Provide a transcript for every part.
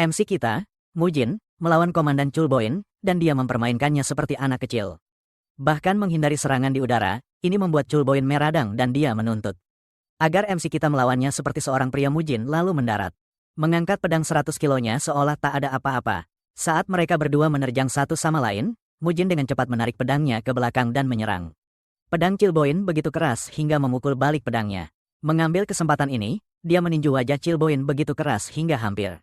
MC kita, Mujin, melawan Komandan Chulboin, dan dia mempermainkannya seperti anak kecil. Bahkan menghindari serangan di udara, ini membuat Chulboin meradang dan dia menuntut agar MC kita melawannya seperti seorang pria Mujin lalu mendarat. Mengangkat pedang 100 kilonya seolah tak ada apa-apa. Saat mereka berdua menerjang satu sama lain, Mujin dengan cepat menarik pedangnya ke belakang dan menyerang. Pedang Chulboin begitu keras hingga memukul balik pedangnya. Mengambil kesempatan ini, dia meninju wajah Chulboin begitu keras hingga hampir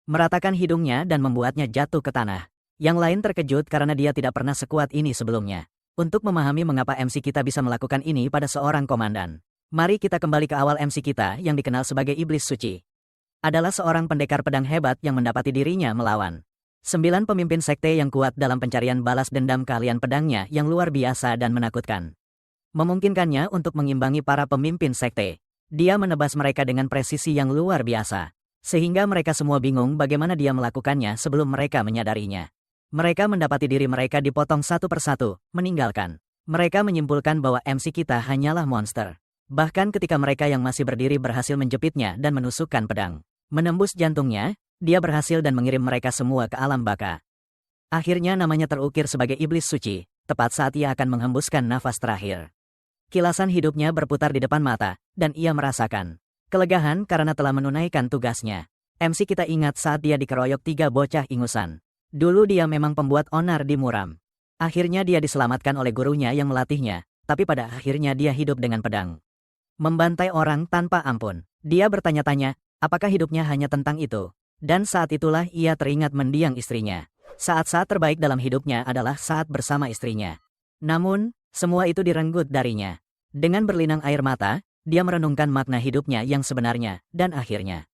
meratakan hidungnya dan membuatnya jatuh ke tanah. Yang lain terkejut karena dia tidak pernah sekuat ini sebelumnya. Untuk memahami mengapa MC kita bisa melakukan ini pada seorang komandan, mari kita kembali ke awal MC kita yang dikenal sebagai Iblis Suci. Adalah seorang pendekar pedang hebat yang mendapati dirinya melawan 9 pemimpin sekte yang kuat dalam pencarian balas dendam keahlian pedangnya yang luar biasa dan menakutkan. Memungkinkannya untuk mengimbangi para pemimpin sekte. Dia menebas mereka dengan presisi yang luar biasa. Sehingga mereka semua bingung bagaimana dia melakukannya sebelum mereka menyadarinya. Mereka mendapati diri mereka dipotong satu persatu, meninggalkan. Mereka menyimpulkan bahwa MC kita hanyalah monster. Bahkan ketika mereka yang masih berdiri berhasil menjepitnya dan menusukkan pedang menembus jantungnya, dia berhasil dan mengirim mereka semua ke alam baka. Akhirnya namanya terukir sebagai Iblis Suci, tepat saat ia akan menghembuskan nafas terakhir. Kilasan hidupnya berputar di depan mata, dan ia merasakan kelegahan karena telah menunaikan tugasnya. MC kita ingat saat dia dikeroyok 3 bocah ingusan. Dulu dia memang pembuat onar di Muram. Akhirnya dia diselamatkan oleh gurunya yang melatihnya, tapi pada akhirnya dia hidup dengan pedang membantai orang tanpa ampun. Dia bertanya-tanya, apakah hidupnya hanya tentang itu? Dan saat itulah ia teringat mendiang istrinya. Saat-saat terbaik dalam hidupnya adalah saat bersama istrinya. Namun, semua itu direnggut darinya. Dengan berlinang air mata, dia merenungkan makna hidupnya yang sebenarnya, dan akhirnya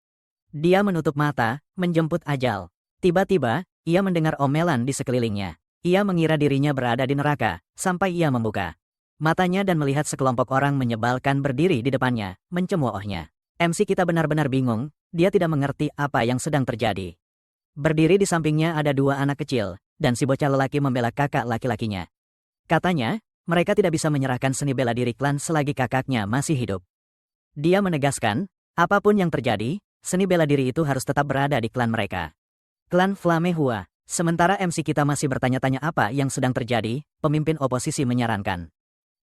dia menutup mata, menjemput ajal. Tiba-tiba, ia mendengar omelan di sekelilingnya. Ia mengira dirinya berada di neraka, sampai ia membuka matanya dan melihat sekelompok orang menyebalkan berdiri di depannya, mencemoohnya. MC kita benar-benar bingung, dia tidak mengerti apa yang sedang terjadi. Berdiri di sampingnya ada 2 anak kecil, dan si bocah lelaki membela kakak laki-lakinya. Katanya, mereka tidak bisa menyerahkan seni bela diri klan selagi kakaknya masih hidup. Dia menegaskan, apapun yang terjadi, seni bela diri itu harus tetap berada di klan mereka. Klan Flamehua. Sementara MC kita masih bertanya-tanya apa yang sedang terjadi, pemimpin oposisi menyarankan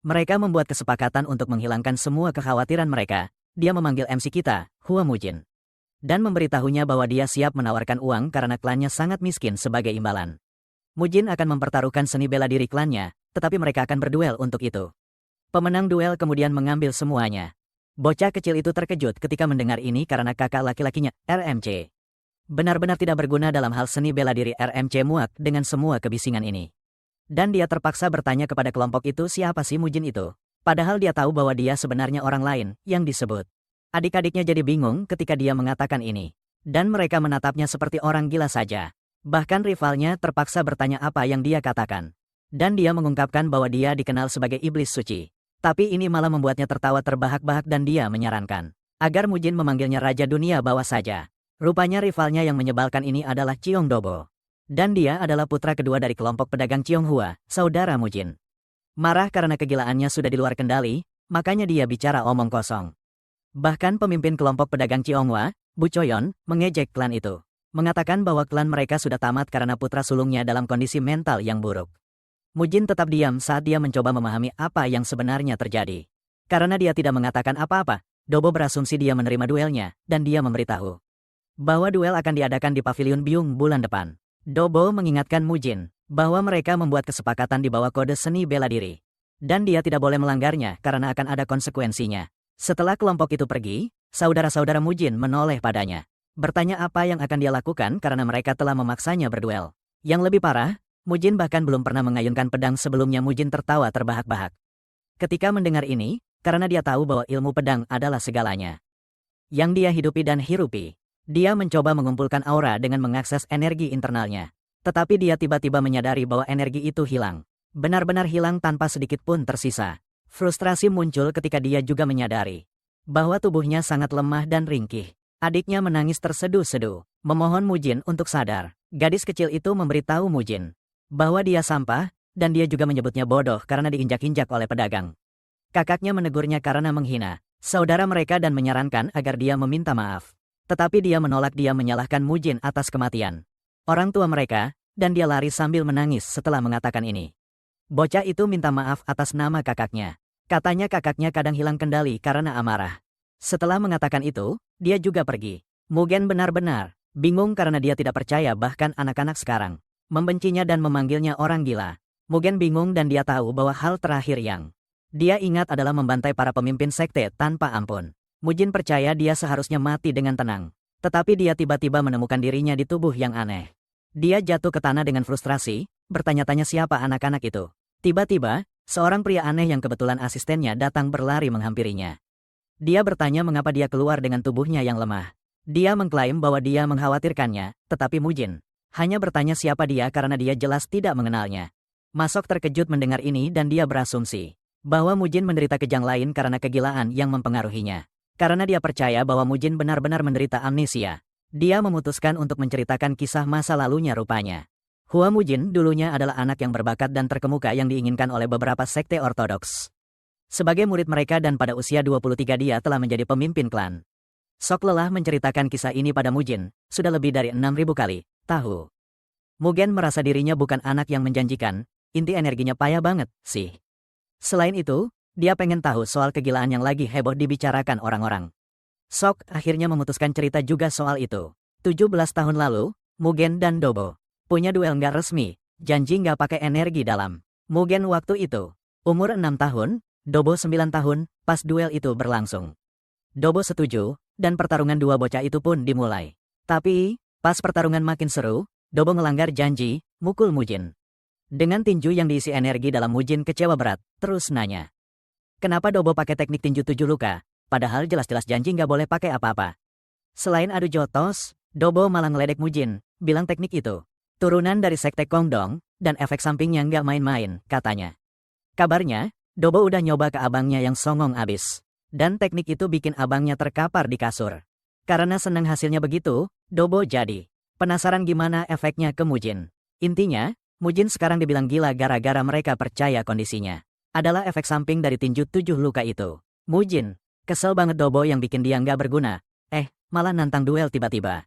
mereka membuat kesepakatan untuk menghilangkan semua kekhawatiran mereka. Dia memanggil MC kita, Hua Mujin, dan memberitahunya bahwa dia siap menawarkan uang karena klannya sangat miskin sebagai imbalan. Mujin akan mempertaruhkan seni bela diri klannya, tetapi mereka akan berduel untuk itu. Pemenang duel kemudian mengambil semuanya. Bocah kecil itu terkejut ketika mendengar ini karena kakak laki-lakinya, RMC, benar-benar tidak berguna dalam hal seni bela diri. RMC muak dengan semua kebisingan ini. Dan dia terpaksa bertanya kepada kelompok itu siapa sih Mujin itu. Padahal dia tahu bahwa dia sebenarnya orang lain yang disebut. Adik-adiknya jadi bingung ketika dia mengatakan ini. Dan mereka menatapnya seperti orang gila saja. Bahkan rivalnya terpaksa bertanya apa yang dia katakan. Dan dia mengungkapkan bahwa dia dikenal sebagai Iblis Suci. Tapi ini malah membuatnya tertawa terbahak-bahak dan dia menyarankan agar Mujin memanggilnya Raja Dunia Bawah saja. Rupanya rivalnya yang menyebalkan ini adalah Ciong Dobo. Dan dia adalah putra kedua dari kelompok pedagang Ciong-hua, saudara Mujin. Marah karena kegilaannya sudah di luar kendali, makanya dia bicara omong kosong. Bahkan pemimpin kelompok pedagang Ciong-hua, Bu Choyon, mengejek klan itu. Mengatakan bahwa klan mereka sudah tamat karena putra sulungnya dalam kondisi mental yang buruk. Mujin tetap diam saat dia mencoba memahami apa yang sebenarnya terjadi. Karena dia tidak mengatakan apa-apa, Dobo berasumsi dia menerima duelnya, dan dia memberitahu bahwa duel akan diadakan di Pavilion Byung bulan depan. Dobo mengingatkan Mujin bahwa mereka membuat kesepakatan di bawah kode seni bela diri. Dan dia tidak boleh melanggarnya karena akan ada konsekuensinya. Setelah kelompok itu pergi, saudara-saudara Mujin menoleh padanya. Bertanya apa yang akan dia lakukan karena mereka telah memaksanya berduel. Yang lebih parah, Mujin bahkan belum pernah mengayunkan pedang sebelumnya. Mujin tertawa terbahak-bahak ketika mendengar ini, karena dia tahu bahwa ilmu pedang adalah segalanya yang dia hidupi dan hirupi. Dia mencoba mengumpulkan aura dengan mengakses energi internalnya. Tetapi dia tiba-tiba menyadari bahwa energi itu hilang. Benar-benar hilang tanpa sedikit pun tersisa. Frustrasi muncul ketika dia juga menyadari bahwa tubuhnya sangat lemah dan ringkih. Adiknya menangis terseduh-seduh, memohon Mujin untuk sadar. Gadis kecil itu memberitahu Mujin bahwa dia sampah, dan dia juga menyebutnya bodoh karena diinjak-injak oleh pedagang. Kakaknya menegurnya karena menghina saudara mereka dan menyarankan agar dia meminta maaf. Tetapi dia menolak, dia menyalahkan Mujin atas kematian orang tua mereka, dan dia lari sambil menangis setelah mengatakan ini. Bocah itu minta maaf atas nama kakaknya. Katanya kakaknya kadang hilang kendali karena amarah. Setelah mengatakan itu, dia juga pergi. Mugen benar-benar bingung karena dia tidak percaya bahkan anak-anak sekarang membencinya dan memanggilnya orang gila. Mugen bingung dan dia tahu bahwa hal terakhir yang dia ingat adalah membantai para pemimpin sekte tanpa ampun. Mujin percaya dia seharusnya mati dengan tenang. Tetapi dia tiba-tiba menemukan dirinya di tubuh yang aneh. Dia jatuh ke tanah dengan frustrasi, bertanya-tanya siapa anak-anak itu. Tiba-tiba, seorang pria aneh yang kebetulan asistennya datang berlari menghampirinya. Dia bertanya mengapa dia keluar dengan tubuhnya yang lemah. Dia mengklaim bahwa dia mengkhawatirkannya, tetapi Mujin hanya bertanya siapa dia karena dia jelas tidak mengenalnya. Masok terkejut mendengar ini dan dia berasumsi bahwa Mujin menderita kejang lain karena kegilaan yang mempengaruhinya. Karena dia percaya bahwa Mujin benar-benar menderita amnesia, dia memutuskan untuk menceritakan kisah masa lalunya rupanya. Hua Mujin dulunya adalah anak yang berbakat dan terkemuka yang diinginkan oleh beberapa sekte ortodoks. Sebagai murid mereka dan pada usia 23 dia telah menjadi pemimpin klan. Sok lelah menceritakan kisah ini pada Mujin, sudah lebih dari 6.000 kali, tahu. Mugen merasa dirinya bukan anak yang menjanjikan, inti energinya payah banget, sih. Selain itu, dia pengen tahu soal kegilaan yang lagi heboh dibicarakan orang-orang. Sok akhirnya memutuskan cerita juga soal itu. 17 tahun lalu, Mugen dan Dobo punya duel nggak resmi, janji nggak pakai energi dalam. Mugen waktu itu umur 6 tahun, Dobo 9 tahun, pas duel itu berlangsung. Dobo setuju, dan pertarungan dua bocah itu pun dimulai. Tapi, pas pertarungan makin seru, Dobo ngelanggar janji, mukul Mujin. Dengan tinju yang diisi energi dalam, Mujin kecewa berat, terus nanya. Kenapa Dobo pakai teknik tinju 7 luka, padahal jelas-jelas janji nggak boleh pakai apa-apa. Selain adu jotos, Dobo malah ngeledek Mujin, bilang teknik itu turunan dari sekte Kongdong, dan efek sampingnya nggak main-main, katanya. Kabarnya, Dobo udah nyoba ke abangnya yang songong abis. Dan teknik itu bikin abangnya terkapar di kasur. Karena senang hasilnya begitu, Dobo jadi penasaran gimana efeknya ke Mujin. Intinya, Mujin sekarang dibilang gila gara-gara mereka percaya kondisinya adalah efek samping dari tinju 7 luka itu. Mujin kesel banget Dobo yang bikin dia nggak berguna. Malah nantang duel tiba-tiba.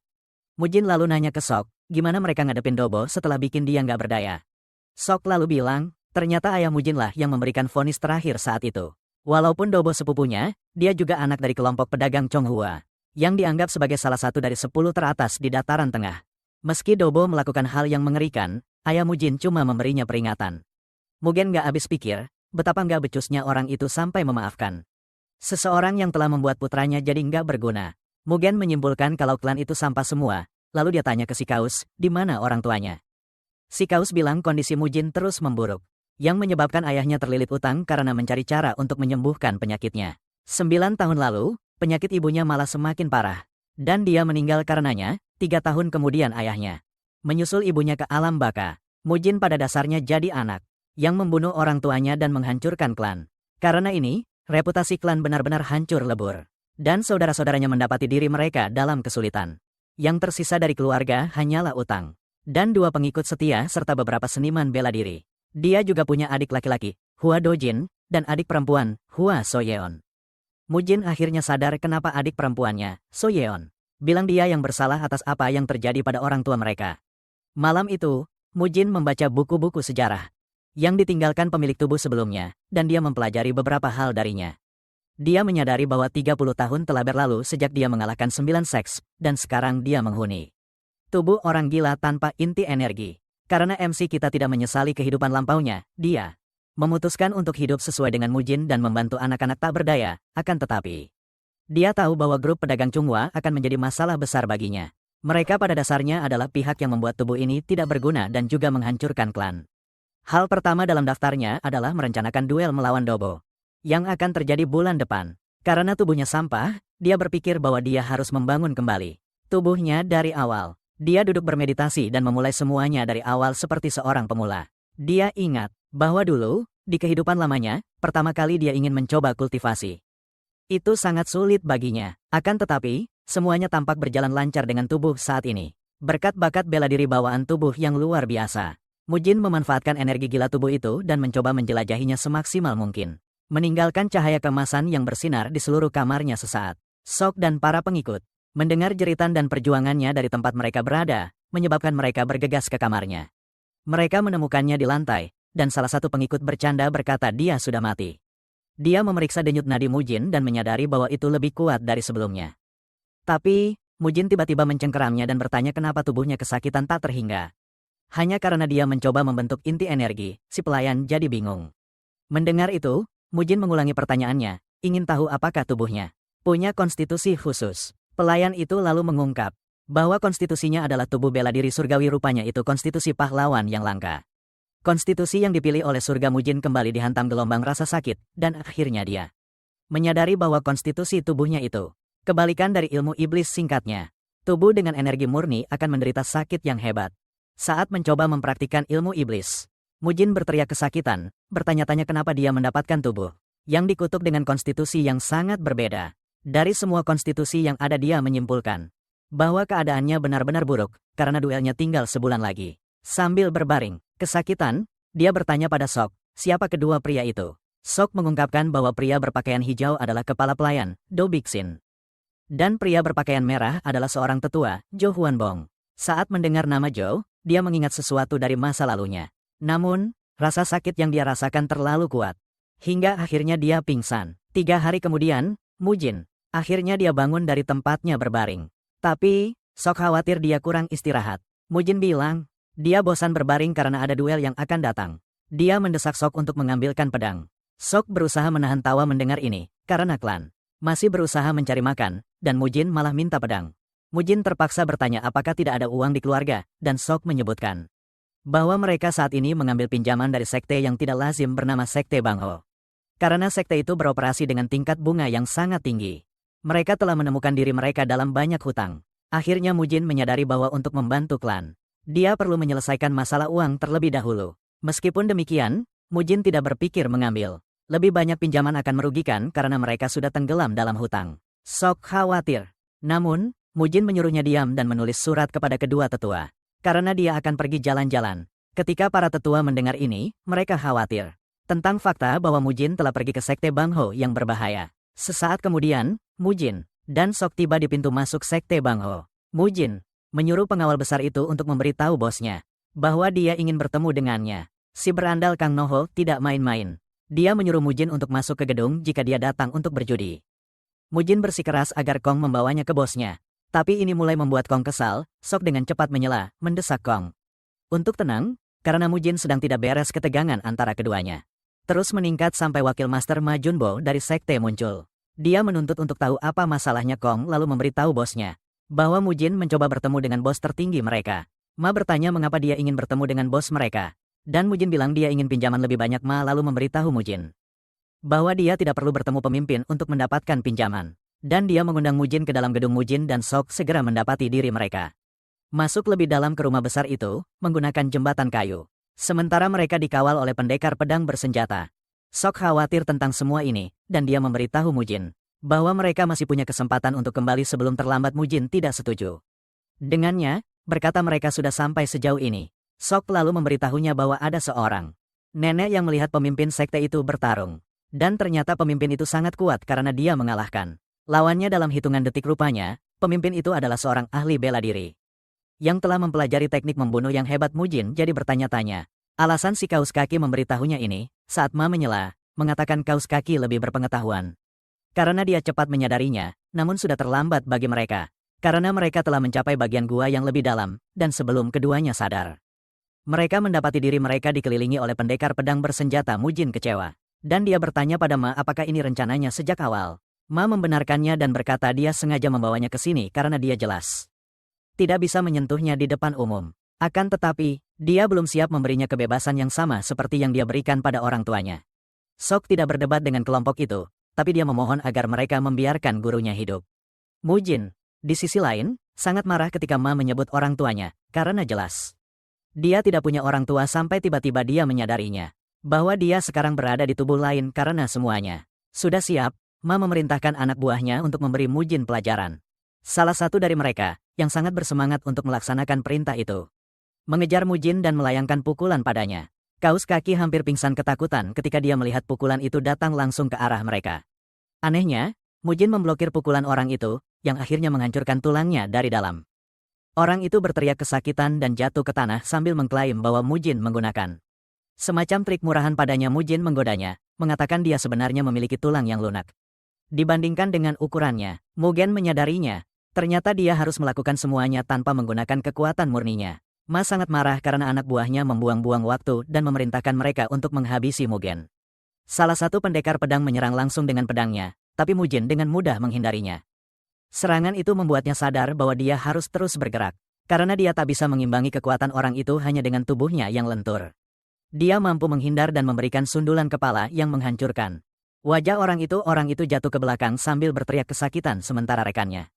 Mujin lalu nanya ke Sok, gimana mereka ngadepin Dobo setelah bikin dia nggak berdaya. Sok lalu bilang, ternyata ayah Mujin lah yang memberikan vonis terakhir saat itu. Walaupun Dobo sepupunya, dia juga anak dari kelompok pedagang Chonghua, yang dianggap sebagai salah satu dari 10 teratas di dataran tengah. Meski Dobo melakukan hal yang mengerikan, ayah Mujin cuma memberinya peringatan. Mugen nggak habis pikir, betapa nggak becusnya orang itu sampai memaafkan seseorang yang telah membuat putranya jadi nggak berguna. Mugen menyimpulkan kalau klan itu sampah semua, lalu dia tanya ke si Kaus, di mana orang tuanya. Si Kaus bilang kondisi Mujin terus memburuk, yang menyebabkan ayahnya terlilit utang karena mencari cara untuk menyembuhkan penyakitnya. 9 tahun lalu, penyakit ibunya malah semakin parah, dan dia meninggal karenanya. 3 tahun kemudian ayahnya menyusul ibunya ke alam baka. Mujin pada dasarnya jadi anak yang membunuh orang tuanya dan menghancurkan klan. Karena ini, reputasi klan benar-benar hancur lebur. Dan saudara-saudaranya mendapati diri mereka dalam kesulitan. Yang tersisa dari keluarga hanyalah utang. Dan 2 pengikut setia serta beberapa seniman bela diri. Dia juga punya adik laki-laki, Hua Dojin, dan adik perempuan, Hua Soyeon. Mujin akhirnya sadar kenapa adik perempuannya, Soyeon, bilang dia yang bersalah atas apa yang terjadi pada orang tua mereka. Malam itu, Mujin membaca buku-buku sejarah yang ditinggalkan pemilik tubuh sebelumnya, dan dia mempelajari beberapa hal darinya. Dia menyadari bahwa 30 tahun telah berlalu sejak dia mengalahkan 9 seks, dan sekarang dia menghuni tubuh orang gila tanpa inti energi. Karena MC kita tidak menyesali kehidupan lampaunya, dia memutuskan untuk hidup sesuai dengan Mujin dan membantu anak-anak tak berdaya, akan tetapi dia tahu bahwa grup pedagang Chonghua akan menjadi masalah besar baginya. Mereka pada dasarnya adalah pihak yang membuat tubuh ini tidak berguna dan juga menghancurkan klan. Hal pertama dalam daftarnya adalah merencanakan duel melawan Dobo yang akan terjadi bulan depan. Karena tubuhnya sampah, dia berpikir bahwa dia harus membangun kembali tubuhnya dari awal. Dia duduk bermeditasi dan memulai semuanya dari awal seperti seorang pemula. Dia ingat bahwa dulu, di kehidupan lamanya, pertama kali dia ingin mencoba kultivasi. Itu sangat sulit baginya. Akan tetapi, semuanya tampak berjalan lancar dengan tubuh saat ini. Berkat bakat bela diri bawaan tubuh yang luar biasa. Mujin memanfaatkan energi gila tubuh itu dan mencoba menjelajahinya semaksimal mungkin. Meninggalkan cahaya keemasan yang bersinar di seluruh kamarnya sesaat. Sok dan para pengikut Mendengar jeritan dan perjuangannya dari tempat mereka berada, menyebabkan mereka bergegas ke kamarnya. Mereka menemukannya di lantai, dan salah satu pengikut bercanda berkata dia sudah mati. Dia memeriksa denyut nadi Mujin dan menyadari bahwa itu lebih kuat dari sebelumnya. Tapi, Mujin tiba-tiba mencengkeramnya dan bertanya kenapa tubuhnya kesakitan tak terhingga. Hanya karena dia mencoba membentuk inti energi, si pelayan jadi bingung. Mendengar itu, Mujin mengulangi pertanyaannya, ingin tahu apakah tubuhnya punya konstitusi khusus. Pelayan itu lalu mengungkap bahwa konstitusinya adalah tubuh bela diri surgawi, rupanya itu konstitusi pahlawan yang langka. Konstitusi yang dipilih oleh surga Mujin kembali dihantam gelombang rasa sakit, dan akhirnya dia menyadari bahwa konstitusi tubuhnya itu kebalikan dari ilmu iblis, singkatnya. Tubuh dengan energi murni akan menderita sakit yang hebat. Saat mencoba mempraktikkan ilmu iblis, Mujin berteriak kesakitan, bertanya-tanya kenapa dia mendapatkan tubuh yang dikutuk dengan konstitusi yang sangat berbeda. Dari semua konstitusi yang ada dia menyimpulkan bahwa keadaannya benar-benar buruk, karena duelnya tinggal sebulan lagi. Sambil berbaring kesakitan, dia bertanya pada Sok, siapa kedua pria itu? Sok mengungkapkan bahwa pria berpakaian hijau adalah kepala pelayan, Do Bixin. Dan pria berpakaian merah adalah seorang tetua, Jo Huanbong. Saat mendengar nama Jo, dia mengingat sesuatu dari masa lalunya. Namun, rasa sakit yang dia rasakan terlalu kuat. Hingga akhirnya dia pingsan. 3 hari kemudian, Mujin akhirnya dia bangun dari tempatnya berbaring. Tapi, Sok khawatir dia kurang istirahat. Mujin bilang, dia bosan berbaring karena ada duel yang akan datang. Dia mendesak Sok untuk mengambilkan pedang. Sok berusaha menahan tawa mendengar ini, karena klan masih berusaha mencari makan, dan Mujin malah minta pedang. Mujin terpaksa bertanya apakah tidak ada uang di keluarga, dan Sok menyebutkan bahwa mereka saat ini mengambil pinjaman dari sekte yang tidak lazim bernama Sekte Bangho. Karena sekte itu beroperasi dengan tingkat bunga yang sangat tinggi. Mereka telah menemukan diri mereka dalam banyak hutang. Akhirnya Mujin menyadari bahwa untuk membantu klan, dia perlu menyelesaikan masalah uang terlebih dahulu. Meskipun demikian, Mujin tidak berpikir mengambil lebih banyak pinjaman akan merugikan karena mereka sudah tenggelam dalam hutang. Sok khawatir. Namun, Mujin menyuruhnya diam dan menulis surat kepada kedua tetua. Karena dia akan pergi jalan-jalan. Ketika para tetua mendengar ini, mereka khawatir tentang fakta bahwa Mujin telah pergi ke Sekte Bangho yang berbahaya. Sesaat kemudian, Mujin dan Sok tiba di pintu masuk Sekte Bangho. Mujin menyuruh pengawal besar itu untuk memberitahu bosnya bahwa dia ingin bertemu dengannya. Si berandal Kang Noho tidak main-main. Dia menyuruh Mujin untuk masuk ke gedung jika dia datang untuk berjudi. Mujin bersikeras agar Kong membawanya ke bosnya. Tapi ini mulai membuat Kong kesal. Sok dengan cepat menyela, mendesak Kong untuk tenang, karena Mujin sedang tidak beres. Ketegangan antara keduanya terus meningkat sampai wakil master Ma Junbo dari sekte muncul. Dia menuntut untuk tahu apa masalahnya. Kong lalu memberitahu bosnya bahwa Mujin mencoba bertemu dengan bos tertinggi mereka. Ma bertanya mengapa dia ingin bertemu dengan bos mereka. Dan Mujin bilang dia ingin pinjaman lebih banyak. Ma lalu memberitahu Mujin bahwa dia tidak perlu bertemu pemimpin untuk mendapatkan pinjaman. Dan dia mengundang Mujin ke dalam gedung. Mujin dan Sok segera mendapati diri mereka masuk lebih dalam ke rumah besar itu, menggunakan jembatan kayu. Sementara mereka dikawal oleh pendekar pedang bersenjata. Sok khawatir tentang semua ini, dan dia memberitahu Mujin bahwa mereka masih punya kesempatan untuk kembali sebelum terlambat. Mujin tidak setuju dengannya, berkata mereka sudah sampai sejauh ini. Sok lalu memberitahunya bahwa ada seorang nenek yang melihat pemimpin sekte itu bertarung. Dan ternyata pemimpin itu sangat kuat karena dia mengalahkan lawannya dalam hitungan detik. Rupanya, pemimpin itu adalah seorang ahli bela diri yang telah mempelajari teknik membunuh yang hebat. Mujin jadi bertanya-tanya alasan si kaus kaki memberitahunya ini, saat Ma menyela, mengatakan kaus kaki lebih berpengetahuan. Karena dia cepat menyadarinya, namun sudah terlambat bagi mereka. Karena mereka telah mencapai bagian gua yang lebih dalam, dan sebelum keduanya sadar, mereka mendapati diri mereka dikelilingi oleh pendekar pedang bersenjata. Mujin kecewa. Dan dia bertanya pada Ma apakah ini rencananya sejak awal. Ma membenarkannya dan berkata dia sengaja membawanya ke sini karena dia jelas tidak bisa menyentuhnya di depan umum. Akan tetapi, dia belum siap memberinya kebebasan yang sama seperti yang dia berikan pada orang tuanya. Sok tidak berdebat dengan kelompok itu, tapi dia memohon agar mereka membiarkan gurunya hidup. Mujin, di sisi lain, sangat marah ketika Ma menyebut orang tuanya, karena jelas dia tidak punya orang tua sampai tiba-tiba dia menyadarinya bahwa dia sekarang berada di tubuh lain karena semuanya sudah siap. Ma memerintahkan anak buahnya untuk memberi Mujin pelajaran. Salah satu dari mereka, yang sangat bersemangat untuk melaksanakan perintah itu, mengejar Mujin dan melayangkan pukulan padanya. Kaus kaki hampir pingsan ketakutan ketika dia melihat pukulan itu datang langsung ke arah mereka. Anehnya, Mujin memblokir pukulan orang itu, yang akhirnya menghancurkan tulangnya dari dalam. Orang itu berteriak kesakitan dan jatuh ke tanah sambil mengklaim bahwa Mujin menggunakan semacam trik murahan padanya. Mujin menggodanya, mengatakan dia sebenarnya memiliki tulang yang lunak. Dibandingkan dengan ukurannya, Mugen menyadarinya, ternyata dia harus melakukan semuanya tanpa menggunakan kekuatan murninya. Ma sangat marah karena anak buahnya membuang-buang waktu dan memerintahkan mereka untuk menghabisi Mugen. Salah satu pendekar pedang menyerang langsung dengan pedangnya, tapi Mujin dengan mudah menghindarinya. Serangan itu membuatnya sadar bahwa dia harus terus bergerak, karena dia tak bisa mengimbangi kekuatan orang itu hanya dengan tubuhnya yang lentur. Dia mampu menghindar dan memberikan sundulan kepala yang menghancurkan. Wajah orang itu jatuh ke belakang sambil berteriak kesakitan sementara rekannya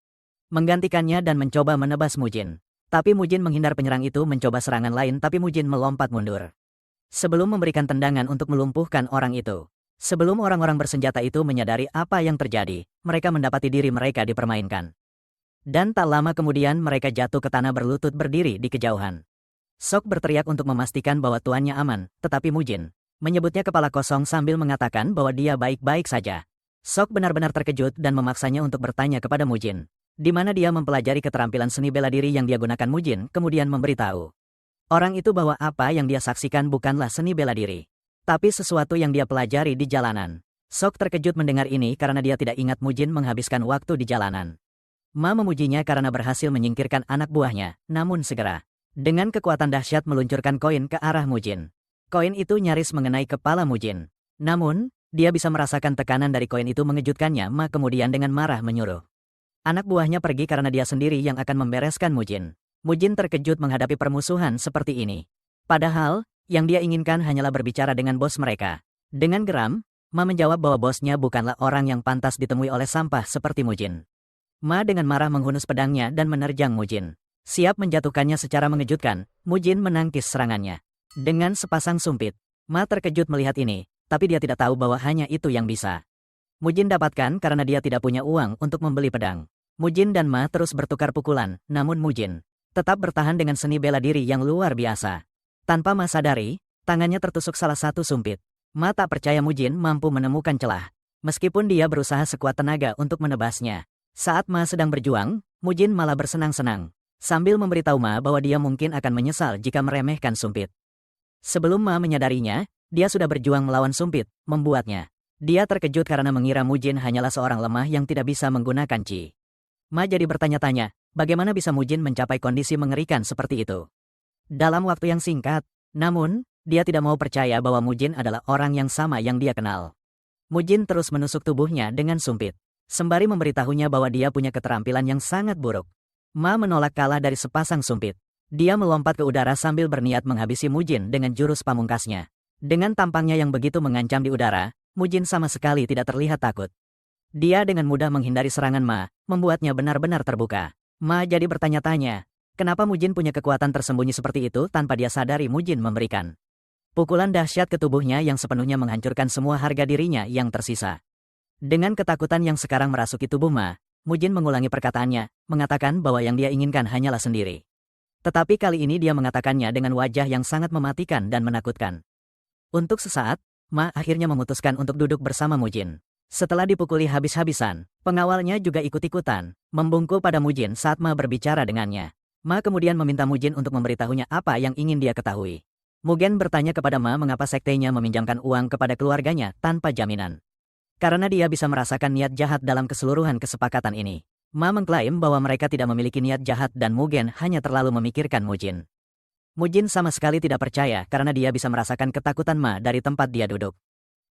menggantikannya dan mencoba menebas Mujin. Tapi Mujin menghindar penyerang itu mencoba serangan lain tapi Mujin melompat mundur. Sebelum memberikan tendangan untuk melumpuhkan orang itu. Sebelum orang-orang bersenjata itu menyadari apa yang terjadi, mereka mendapati diri mereka dipermainkan. Dan tak lama kemudian mereka jatuh ke tanah berlutut berdiri di kejauhan. Sok berteriak untuk memastikan bahwa tuannya aman, tetapi Mujin menyebutnya kepala kosong sambil mengatakan bahwa dia baik-baik saja. Sok benar-benar terkejut dan memaksanya untuk bertanya kepada Mujin, di mana dia mempelajari keterampilan seni bela diri yang dia gunakan. Mujin kemudian memberitahu orang itu bahwa apa yang dia saksikan bukanlah seni bela diri, tapi sesuatu yang dia pelajari di jalanan. Sok terkejut mendengar ini karena dia tidak ingat Mujin menghabiskan waktu di jalanan. Ma memujinya karena berhasil menyingkirkan anak buahnya, namun segera, dengan kekuatan dahsyat meluncurkan koin ke arah Mujin. Koin itu nyaris mengenai kepala Mujin. Namun, dia bisa merasakan tekanan dari koin itu mengejutkannya. Ma kemudian dengan marah menyuruh anak buahnya pergi karena dia sendiri yang akan membereskan Mujin. Mujin terkejut menghadapi permusuhan seperti ini. Padahal, yang dia inginkan hanyalah berbicara dengan bos mereka. Dengan geram, Ma menjawab bahwa bosnya bukanlah orang yang pantas ditemui oleh sampah seperti Mujin. Ma dengan marah menghunus pedangnya dan menerjang Mujin. Siap menjatuhkannya secara mengejutkan, Mujin menangkis serangannya dengan sepasang sumpit. Ma terkejut melihat ini, tapi dia tidak tahu bahwa hanya itu yang bisa Mujin dapatkan karena dia tidak punya uang untuk membeli pedang. Mujin dan Ma terus bertukar pukulan, namun Mujin tetap bertahan dengan seni bela diri yang luar biasa. Tanpa Ma sadari, tangannya tertusuk salah satu sumpit. Ma tak percaya Mujin mampu menemukan celah, meskipun dia berusaha sekuat tenaga untuk menebasnya. Saat Ma sedang berjuang, Mujin malah bersenang-senang, sambil memberitahu Ma bahwa dia mungkin akan menyesal jika meremehkan sumpit. Sebelum Ma menyadarinya, dia sudah berjuang melawan sumpit, membuatnya. Dia terkejut karena mengira Mujin hanyalah seorang lemah yang tidak bisa menggunakan Qi. Ma jadi bertanya-tanya, bagaimana bisa Mujin mencapai kondisi mengerikan seperti itu dalam waktu yang singkat. Namun, dia tidak mau percaya bahwa Mujin adalah orang yang sama yang dia kenal. Mujin terus menusuk tubuhnya dengan sumpit, sembari memberitahunya bahwa dia punya keterampilan yang sangat buruk. Ma menolak kalah dari sepasang sumpit. Dia melompat ke udara sambil berniat menghabisi Mujin dengan jurus pamungkasnya. Dengan tampangnya yang begitu mengancam di udara, Mujin sama sekali tidak terlihat takut. Dia dengan mudah menghindari serangan Ma, membuatnya benar-benar terbuka. Ma jadi bertanya-tanya, kenapa Mujin punya kekuatan tersembunyi seperti itu tanpa dia sadari. Mujin memberikan pukulan dahsyat ke tubuhnya yang sepenuhnya menghancurkan semua harga dirinya yang tersisa. Dengan ketakutan yang sekarang merasuki tubuh Ma, Mujin mengulangi perkataannya, mengatakan bahwa yang dia inginkan hanyalah sendiri. Tetapi kali ini dia mengatakannya dengan wajah yang sangat mematikan dan menakutkan. Untuk sesaat, Ma akhirnya memutuskan untuk duduk bersama Mujin. Setelah dipukuli habis-habisan, pengawalnya juga ikut-ikutan membungkuk pada Mujin saat Ma berbicara dengannya. Ma kemudian meminta Mujin untuk memberitahunya apa yang ingin dia ketahui. Mugen bertanya kepada Ma mengapa sektenya meminjamkan uang kepada keluarganya tanpa jaminan. Karena dia bisa merasakan niat jahat dalam keseluruhan kesepakatan ini. Ma mengklaim bahwa mereka tidak memiliki niat jahat dan Mugen hanya terlalu memikirkan Mujin. Mujin sama sekali tidak percaya karena dia bisa merasakan ketakutan Ma dari tempat dia duduk.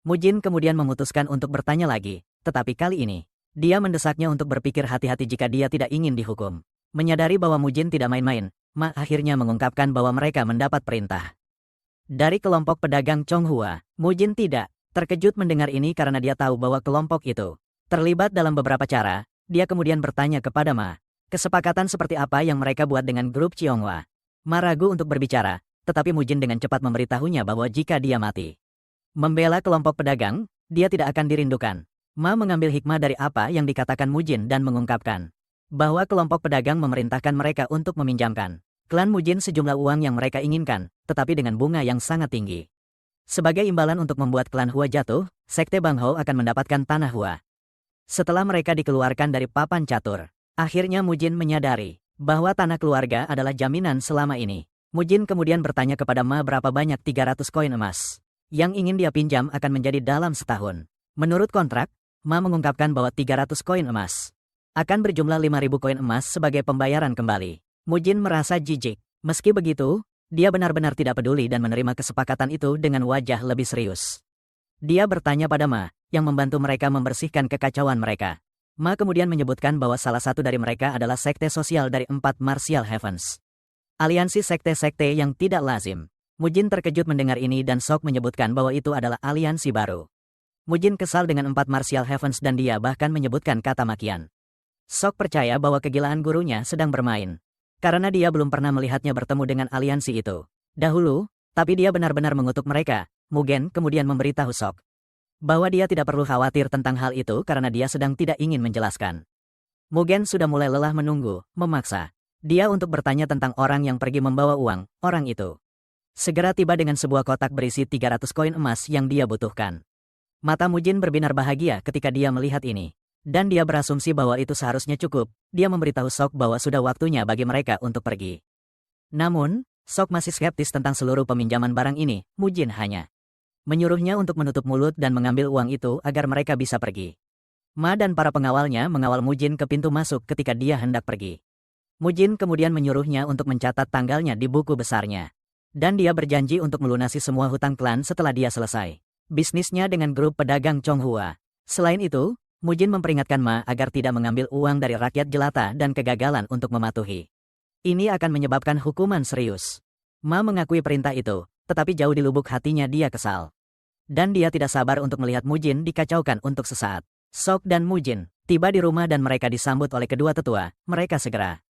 Mujin kemudian memutuskan untuk bertanya lagi, tetapi kali ini, dia mendesaknya untuk berpikir hati-hati jika dia tidak ingin dihukum. Menyadari bahwa Mujin tidak main-main, Ma akhirnya mengungkapkan bahwa mereka mendapat perintah dari kelompok pedagang Chonghua. Mujin tidak terkejut mendengar ini karena dia tahu bahwa kelompok itu terlibat dalam beberapa cara. Dia kemudian bertanya kepada Ma, kesepakatan seperti apa yang mereka buat dengan grup Chonghua. Ma ragu untuk berbicara, tetapi Mujin dengan cepat memberitahunya bahwa jika dia mati membela kelompok pedagang, dia tidak akan dirindukan. Ma mengambil hikmah dari apa yang dikatakan Mujin dan mengungkapkan bahwa kelompok pedagang memerintahkan mereka untuk meminjamkan klan Mujin sejumlah uang yang mereka inginkan, tetapi dengan bunga yang sangat tinggi. Sebagai imbalan untuk membuat klan Hua jatuh, Sekte Bang Hao akan mendapatkan tanah Hua. Setelah mereka dikeluarkan dari papan catur, Akhirnya Mujin menyadari bahwa tanah keluarga adalah jaminan selama ini. Mujin kemudian bertanya kepada Ma berapa banyak 300 koin emas yang ingin dia pinjam akan menjadi dalam setahun. Menurut kontrak, Ma mengungkapkan bahwa 300 koin emas akan berjumlah 5.000 koin emas sebagai pembayaran kembali. Mujin merasa jijik. Meski begitu, dia benar-benar tidak peduli dan menerima kesepakatan itu dengan wajah lebih serius. Dia bertanya pada Ma, yang membantu mereka membersihkan kekacauan mereka. Ma kemudian menyebutkan bahwa salah satu dari mereka adalah sekte sosial dari 4 Martial Heavens. Aliansi sekte-sekte yang tidak lazim. Mujin terkejut mendengar ini dan Sok menyebutkan bahwa itu adalah aliansi baru. Mujin kesal dengan 4 Martial Heavens dan dia bahkan menyebutkan kata makian. Sok percaya bahwa kegilaan gurunya sedang bermain. Karena dia belum pernah melihatnya bertemu dengan aliansi itu dahulu, tapi dia benar-benar mengutuk mereka. Mugen kemudian memberitahu Sok bahwa dia tidak perlu khawatir tentang hal itu karena dia sedang tidak ingin menjelaskan. Mugen sudah mulai lelah menunggu, memaksa dia untuk bertanya tentang orang yang pergi membawa uang. Orang itu segera tiba dengan sebuah kotak berisi 300 koin emas yang dia butuhkan. Mata Mujin berbinar bahagia ketika dia melihat ini. Dan dia berasumsi bahwa itu seharusnya cukup. Dia memberitahu Sok bahwa sudah waktunya bagi mereka untuk pergi. Namun, Sok masih skeptis tentang seluruh peminjaman barang ini. Mujin hanya menyuruhnya untuk menutup mulut dan mengambil uang itu agar mereka bisa pergi. Ma dan para pengawalnya mengawal Mujin ke pintu masuk ketika dia hendak pergi. Mujin kemudian menyuruhnya untuk mencatat tanggalnya di buku besarnya. Dan dia berjanji untuk melunasi semua hutang klan setelah dia selesai bisnisnya dengan grup pedagang Chonghua. Selain itu, Mujin memperingatkan Ma agar tidak mengambil uang dari rakyat jelata dan kegagalan untuk mematuhi. Ini akan menyebabkan hukuman serius. Ma mengakui perintah itu, tetapi jauh di lubuk hatinya dia kesal. Dan dia tidak sabar untuk melihat Mujin dikacaukan untuk sesaat. Sok dan Mujin tiba di rumah dan mereka disambut oleh kedua tetua. Mereka segera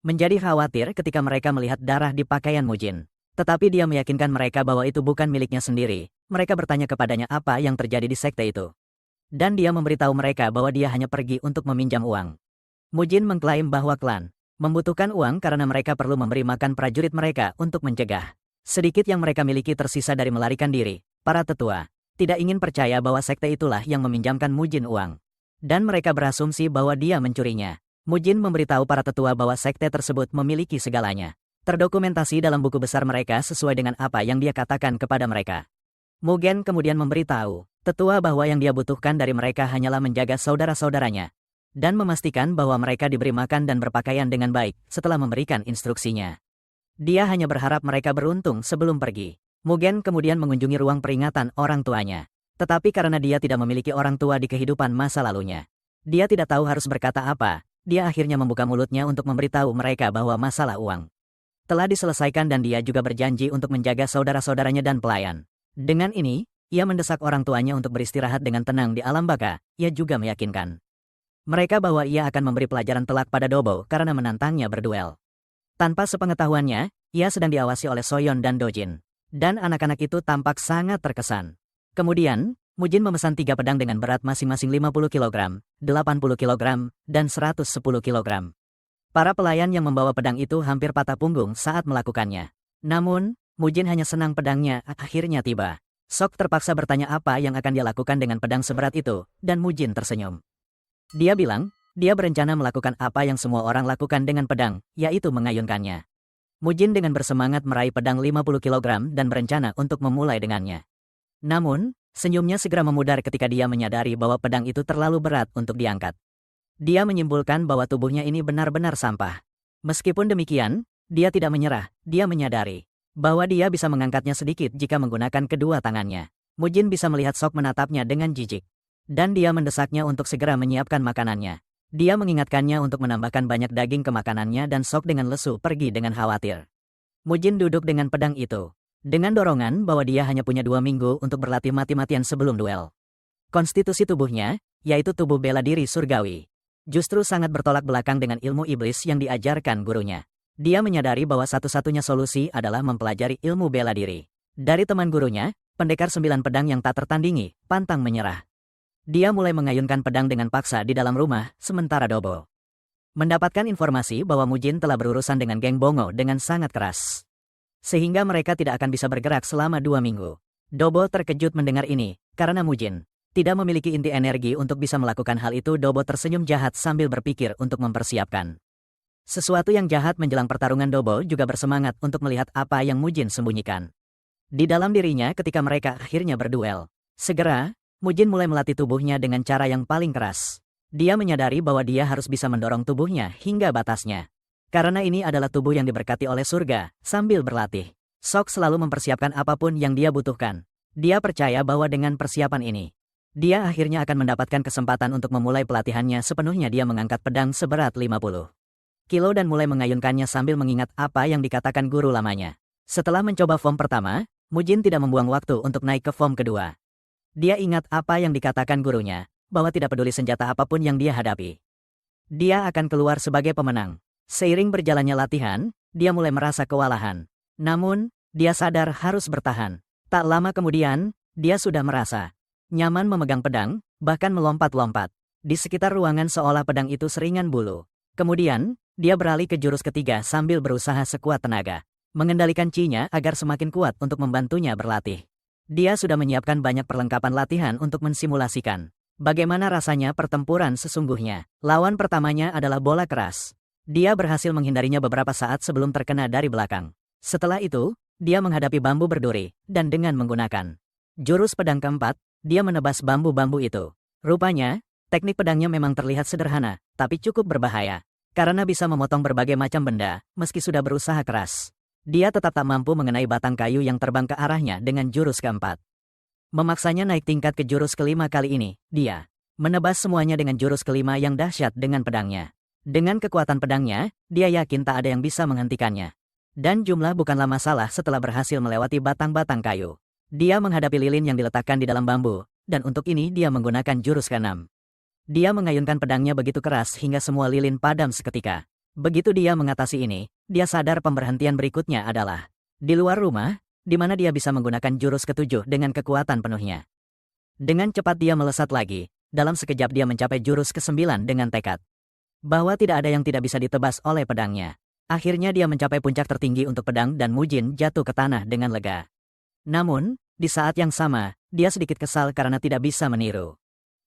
menjadi khawatir ketika mereka melihat darah di pakaian Mujin. Tetapi dia meyakinkan mereka bahwa itu bukan miliknya sendiri. Mereka bertanya kepadanya apa yang terjadi di sekte itu. Dan dia memberitahu mereka bahwa dia hanya pergi untuk meminjam uang. Mujin mengklaim bahwa klan membutuhkan uang karena mereka perlu memberi makan prajurit mereka untuk mencegah sedikit yang mereka miliki tersisa dari melarikan diri. Para tetua tidak ingin percaya bahwa sekte itulah yang meminjamkan Mujin uang. Dan mereka berasumsi bahwa dia mencurinya. Mujin memberitahu para tetua bahwa sekte tersebut memiliki segalanya. Terdokumentasi dalam buku besar mereka sesuai dengan apa yang dia katakan kepada mereka. Mugen kemudian memberitahu tetua bahwa yang dia butuhkan dari mereka hanyalah menjaga saudara-saudaranya. Dan memastikan bahwa mereka diberi makan dan berpakaian dengan baik setelah memberikan instruksinya. Dia hanya berharap mereka beruntung sebelum pergi. Mugen kemudian mengunjungi ruang peringatan orang tuanya. Tetapi karena dia tidak memiliki orang tua di kehidupan masa lalunya, dia tidak tahu harus berkata apa. Dia akhirnya membuka mulutnya untuk memberitahu mereka bahwa masalah uang telah diselesaikan dan dia juga berjanji untuk menjaga saudara-saudaranya dan pelayan. Dengan ini, ia mendesak orang tuanya untuk beristirahat dengan tenang di alam baka. Ia juga meyakinkan mereka bahwa ia akan memberi pelajaran telak pada Dobo karena menantangnya berduel. Tanpa sepengetahuannya, ia sedang diawasi oleh Soyeon dan Dojin. Dan anak-anak itu tampak sangat terkesan. Kemudian, Mujin memesan 3 pedang dengan berat masing-masing 50 kg, 80 kg, dan 110 kg. Para pelayan yang membawa pedang itu hampir patah punggung saat melakukannya. Namun, Mujin hanya senang pedangnya akhirnya tiba. Sok terpaksa bertanya apa yang akan dia lakukan dengan pedang seberat itu, dan Mujin tersenyum. Dia bilang, dia berencana melakukan apa yang semua orang lakukan dengan pedang, yaitu mengayunkannya. Mujin dengan bersemangat meraih pedang 50 kg dan berencana untuk memulai dengannya. Namun, senyumnya segera memudar ketika dia menyadari bahwa pedang itu terlalu berat untuk diangkat. Dia menyimpulkan bahwa tubuhnya ini benar-benar sampah. Meskipun demikian, dia tidak menyerah. Dia menyadari bahwa dia bisa mengangkatnya sedikit jika menggunakan kedua tangannya. Mujin bisa melihat Sok menatapnya dengan jijik. Dan dia mendesaknya untuk segera menyiapkan makanannya. Dia mengingatkannya untuk menambahkan banyak daging ke makanannya dan Sok dengan lesu pergi dengan khawatir. Mujin duduk dengan pedang itu dengan dorongan bahwa dia hanya punya 2 minggu untuk berlatih mati-matian sebelum duel. Konstitusi tubuhnya, yaitu tubuh bela diri surgawi, justru sangat bertolak belakang dengan ilmu iblis yang diajarkan gurunya. Dia menyadari bahwa satu-satunya solusi adalah mempelajari ilmu bela diri. Dari teman gurunya, pendekar 9 pedang yang tak tertandingi, pantang menyerah. Dia mulai mengayunkan pedang dengan paksa di dalam rumah, sementara Dobo mendapatkan informasi bahwa Mujin telah berurusan dengan geng Bongo dengan sangat keras. Sehingga mereka tidak akan bisa bergerak selama 2 minggu. Dobo terkejut mendengar ini, karena Mujin Tidak memiliki inti energi untuk bisa melakukan hal itu. Dobo tersenyum jahat sambil berpikir untuk mempersiapkan sesuatu yang jahat menjelang pertarungan. Dobo juga bersemangat untuk melihat apa yang Mujin sembunyikan di dalam dirinya ketika mereka akhirnya berduel. Segera, Mujin mulai melatih tubuhnya dengan cara yang paling keras. Dia menyadari bahwa dia harus bisa mendorong tubuhnya hingga batasnya. Karena ini adalah tubuh yang diberkati oleh surga. Sambil berlatih, Sok selalu mempersiapkan apapun yang dia butuhkan. Dia percaya bahwa dengan persiapan ini, dia akhirnya akan mendapatkan kesempatan untuk memulai pelatihannya sepenuhnya. Dia mengangkat pedang seberat 50 kilo dan mulai mengayunkannya sambil mengingat apa yang dikatakan guru lamanya. Setelah mencoba form pertama, Mujin tidak membuang waktu untuk naik ke form kedua. Dia ingat apa yang dikatakan gurunya, bahwa tidak peduli senjata apapun yang dia hadapi, dia akan keluar sebagai pemenang. Seiring berjalannya latihan, dia mulai merasa kewalahan. Namun, dia sadar harus bertahan. Tak lama kemudian, dia sudah merasa nyaman memegang pedang, bahkan melompat-lompat di sekitar ruangan seolah pedang itu seringan bulu. Kemudian, dia beralih ke jurus ketiga sambil berusaha sekuat tenaga mengendalikan Chi-nya agar semakin kuat untuk membantunya berlatih. Dia sudah menyiapkan banyak perlengkapan latihan untuk mensimulasikan bagaimana rasanya pertempuran sesungguhnya. Lawan pertamanya adalah bola keras. Dia berhasil menghindarinya beberapa saat sebelum terkena dari belakang. Setelah itu, dia menghadapi bambu berduri, dan dengan menggunakan jurus pedang keempat, dia menebas bambu-bambu itu. Rupanya, teknik pedangnya memang terlihat sederhana, tapi cukup berbahaya. Karena bisa memotong berbagai macam benda, meski sudah berusaha keras, dia tetap tak mampu mengenai batang kayu yang terbang ke arahnya dengan jurus keempat. Memaksanya naik tingkat ke jurus kelima. Kali ini, dia menebas semuanya dengan jurus kelima yang dahsyat dengan pedangnya. Dengan kekuatan pedangnya, dia yakin tak ada yang bisa menghentikannya. Dan jumlah bukanlah masalah setelah berhasil melewati batang-batang kayu. Dia menghadapi lilin yang diletakkan di dalam bambu, dan untuk ini dia menggunakan jurus keenam. Dia mengayunkan pedangnya begitu keras hingga semua lilin padam seketika. Begitu dia mengatasi ini, dia sadar pemberhentian berikutnya adalah di luar rumah, di mana dia bisa menggunakan jurus ketujuh dengan kekuatan penuhnya. Dengan cepat dia melesat lagi. Dalam sekejap dia mencapai jurus ke-9 dengan tekad bahwa tidak ada yang tidak bisa ditebas oleh pedangnya. Akhirnya dia mencapai puncak tertinggi untuk pedang dan Mujin jatuh ke tanah dengan lega. Namun, di saat yang sama, dia sedikit kesal karena tidak bisa meniru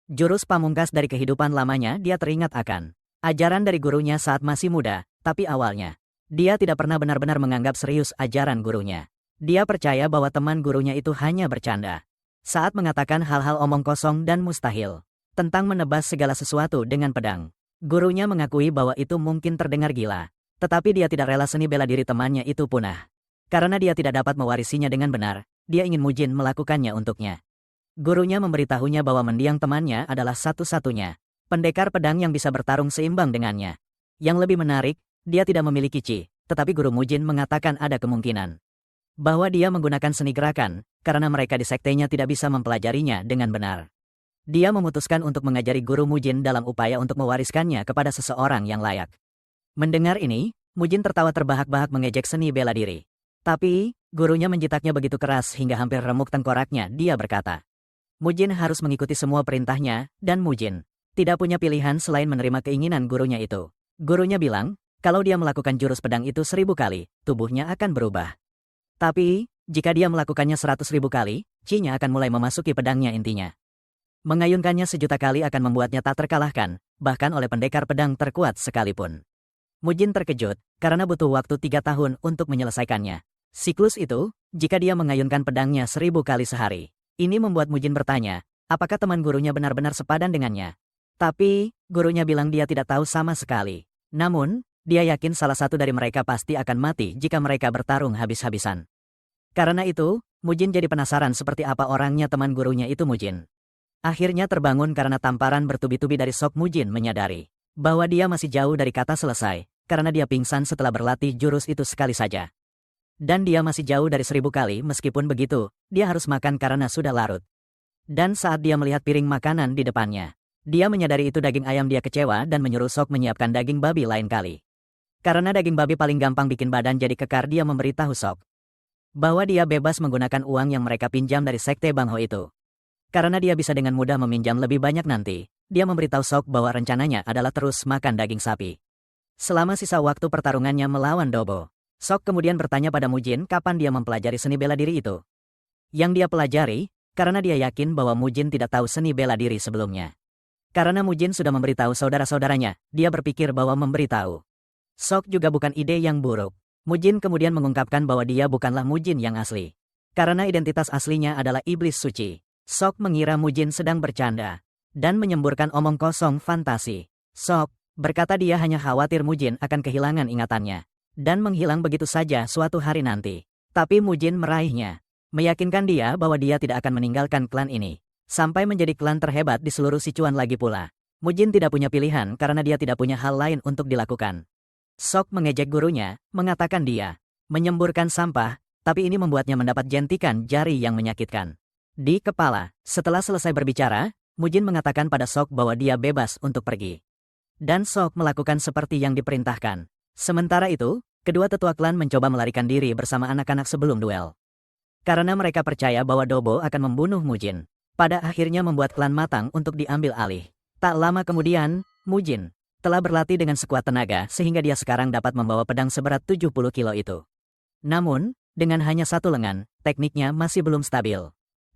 jurus pamungkas dari kehidupan lamanya. Dia teringat akan ajaran dari gurunya saat masih muda, tapi awalnya dia tidak pernah benar-benar menganggap serius ajaran gurunya. Dia percaya bahwa teman gurunya itu hanya bercanda saat mengatakan hal-hal omong kosong dan mustahil tentang menebas segala sesuatu dengan pedang. Gurunya mengakui bahwa itu mungkin terdengar gila, tetapi dia tidak rela seni bela diri temannya itu punah. Karena dia tidak dapat mewarisinya dengan benar, dia ingin Mujin melakukannya untuknya. Gurunya memberitahunya bahwa mendiang temannya adalah satu-satunya pendekar pedang yang bisa bertarung seimbang dengannya. Yang lebih menarik, dia tidak memiliki Chi, tetapi guru Mujin mengatakan ada kemungkinan bahwa dia menggunakan seni gerakan, karena mereka di sektenya tidak bisa mempelajarinya dengan benar. Dia memutuskan untuk mengajari guru Mujin dalam upaya untuk mewariskannya kepada seseorang yang layak. Mendengar ini, Mujin tertawa terbahak-bahak mengejek seni bela diri. Tapi, gurunya menjitaknya begitu keras hingga hampir remuk tengkoraknya. Dia berkata, Mujin harus mengikuti semua perintahnya, dan Mujin tidak punya pilihan selain menerima keinginan gurunya itu. Gurunya bilang, kalau dia melakukan jurus pedang itu 1000 kali, tubuhnya akan berubah. Tapi, jika dia melakukannya 100.000 kali, Chi-nya akan mulai memasuki pedangnya. Intinya, mengayunkannya 1.000.000 kali akan membuatnya tak terkalahkan, bahkan oleh pendekar pedang terkuat sekalipun. Mujin terkejut, karena butuh waktu 3 tahun untuk menyelesaikannya. Siklus itu, jika dia mengayunkan pedangnya 1000 kali sehari. Ini membuat Mujin bertanya, apakah teman gurunya benar-benar sepadan dengannya? Tapi, gurunya bilang dia tidak tahu sama sekali. Namun, dia yakin salah satu dari mereka pasti akan mati jika mereka bertarung habis-habisan. Karena itu, Mujin jadi penasaran seperti apa orangnya teman gurunya itu. Mujin akhirnya terbangun karena tamparan bertubi-tubi dari Sok. Mujin menyadari bahwa dia masih jauh dari kata selesai, karena dia pingsan setelah berlatih jurus itu sekali saja. Dan dia masih jauh dari 1000 kali. Meskipun begitu, dia harus makan karena sudah larut. Dan saat dia melihat piring makanan di depannya, dia menyadari itu daging ayam. Dia kecewa dan menyuruh Sok menyiapkan daging babi lain kali. Karena daging babi paling gampang bikin badan jadi kekar, dia memberitahu Sok bahwa dia bebas menggunakan uang yang mereka pinjam dari sekte Bangho itu. Karena dia bisa dengan mudah meminjam lebih banyak nanti, dia memberitahu Sok bahwa rencananya adalah terus makan daging sapi selama sisa waktu pertarungannya melawan Dobo. Sok kemudian bertanya pada Mujin kapan dia mempelajari seni bela diri itu. Yang dia pelajari karena dia yakin bahwa Mujin tidak tahu seni bela diri sebelumnya. Karena Mujin sudah memberitahu saudara-saudaranya, dia berpikir bahwa memberitahu Sok juga bukan ide yang buruk. Mujin kemudian mengungkapkan bahwa dia bukanlah Mujin yang asli. Karena identitas aslinya adalah iblis suci. Sok mengira Mujin sedang bercanda dan menyemburkan omong kosong fantasi. Sok berkata dia hanya khawatir Mujin akan kehilangan ingatannya dan menghilang begitu saja suatu hari nanti. Tapi Mujin meraihnya, meyakinkan dia bahwa dia tidak akan meninggalkan klan ini sampai menjadi klan terhebat di seluruh Sichuan lagi pula. Mujin tidak punya pilihan karena dia tidak punya hal lain untuk dilakukan. Sok mengejek gurunya, mengatakan dia menyemburkan sampah, tapi ini membuatnya mendapat jentikan jari yang menyakitkan di kepala. Setelah selesai berbicara, Mujin mengatakan pada Sok bahwa dia bebas untuk pergi. Dan Sok melakukan seperti yang diperintahkan. Sementara itu, kedua tetua klan mencoba melarikan diri bersama anak-anak sebelum duel. Karena mereka percaya bahwa Dobo akan membunuh Mujin. Pada akhirnya membuat klan matang untuk diambil alih. Tak lama kemudian, Mujin telah berlatih dengan sekuat tenaga sehingga dia sekarang dapat membawa pedang seberat 70 kilo itu. Namun, dengan hanya satu lengan, tekniknya masih belum stabil.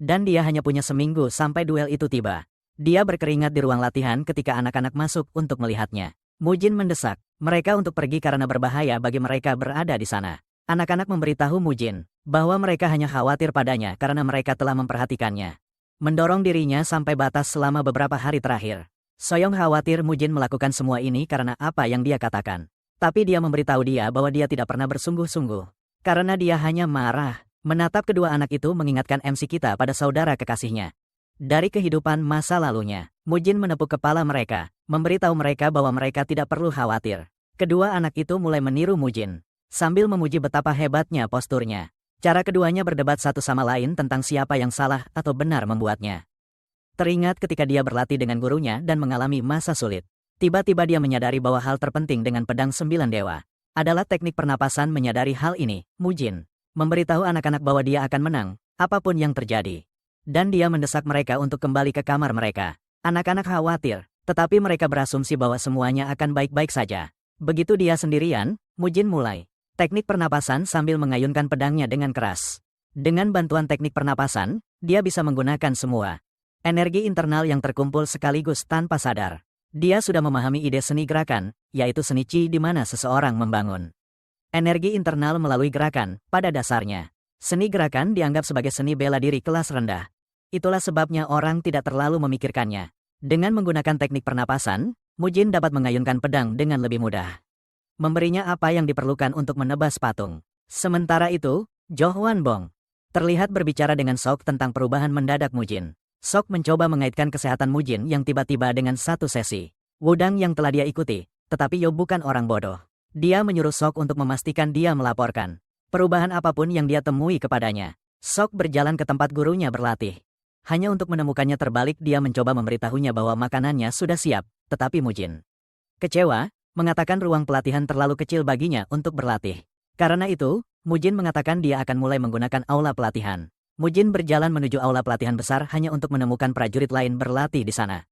Dan dia hanya punya seminggu sampai duel itu tiba. Dia berkeringat di ruang latihan ketika anak-anak masuk untuk melihatnya. Mujin mendesak mereka untuk pergi karena berbahaya bagi mereka berada di sana. Anak-anak memberitahu Mujin bahwa mereka hanya khawatir padanya karena mereka telah memperhatikannya. Mendorong dirinya sampai batas selama beberapa hari terakhir. Soyong khawatir Mujin melakukan semua ini karena apa yang dia katakan. Tapi dia memberitahu dia bahwa dia tidak pernah bersungguh-sungguh. Karena dia hanya marah. Menatap kedua anak itu mengingatkan MC kita pada saudara kekasihnya. Dari kehidupan masa lalunya, Mujin menepuk kepala mereka, memberitahu mereka bahwa mereka tidak perlu khawatir. Kedua anak itu mulai meniru Mujin, sambil memuji betapa hebatnya posturnya. Cara keduanya berdebat satu sama lain tentang siapa yang salah atau benar membuatnya. Teringat ketika dia berlatih dengan gurunya dan mengalami masa sulit. Tiba-tiba dia menyadari bahwa hal terpenting dengan pedang 9 dewa adalah teknik pernapasan. Menyadari hal ini, Mujin memberitahu anak-anak bahwa dia akan menang, apapun yang terjadi. Dan dia mendesak mereka untuk kembali ke kamar mereka. Anak-anak khawatir, tetapi mereka berasumsi bahwa semuanya akan baik-baik saja. Begitu dia sendirian, Mujin mulai teknik pernapasan sambil mengayunkan pedangnya dengan keras. Dengan bantuan teknik pernapasan, dia bisa menggunakan semua energi internal yang terkumpul sekaligus tanpa sadar. Dia sudah memahami ide seni gerakan, yaitu seni Qi di mana seseorang membangun energi internal melalui gerakan. Pada dasarnya, seni gerakan dianggap sebagai seni bela diri kelas rendah. Itulah sebabnya orang tidak terlalu memikirkannya. Dengan menggunakan teknik pernapasan, Mujin dapat mengayunkan pedang dengan lebih mudah. Memberinya apa yang diperlukan untuk menebas patung. Sementara itu, Jo Hwanbong terlihat berbicara dengan Sok tentang perubahan mendadak Mujin. Sok mencoba mengaitkan kesehatan Mujin yang tiba-tiba dengan satu sesi wudang yang telah dia ikuti, tetapi Yo bukan orang bodoh. Dia menyuruh Sok untuk memastikan dia melaporkan perubahan apapun yang dia temui kepadanya. Sok berjalan ke tempat gurunya berlatih. Hanya untuk menemukannya terbalik. Dia mencoba memberitahunya bahwa makanannya sudah siap, tetapi Mujin kecewa, mengatakan ruang pelatihan terlalu kecil baginya untuk berlatih. Karena itu, Mujin mengatakan dia akan mulai menggunakan aula pelatihan. Mujin berjalan menuju aula pelatihan besar hanya untuk menemukan prajurit lain berlatih di sana.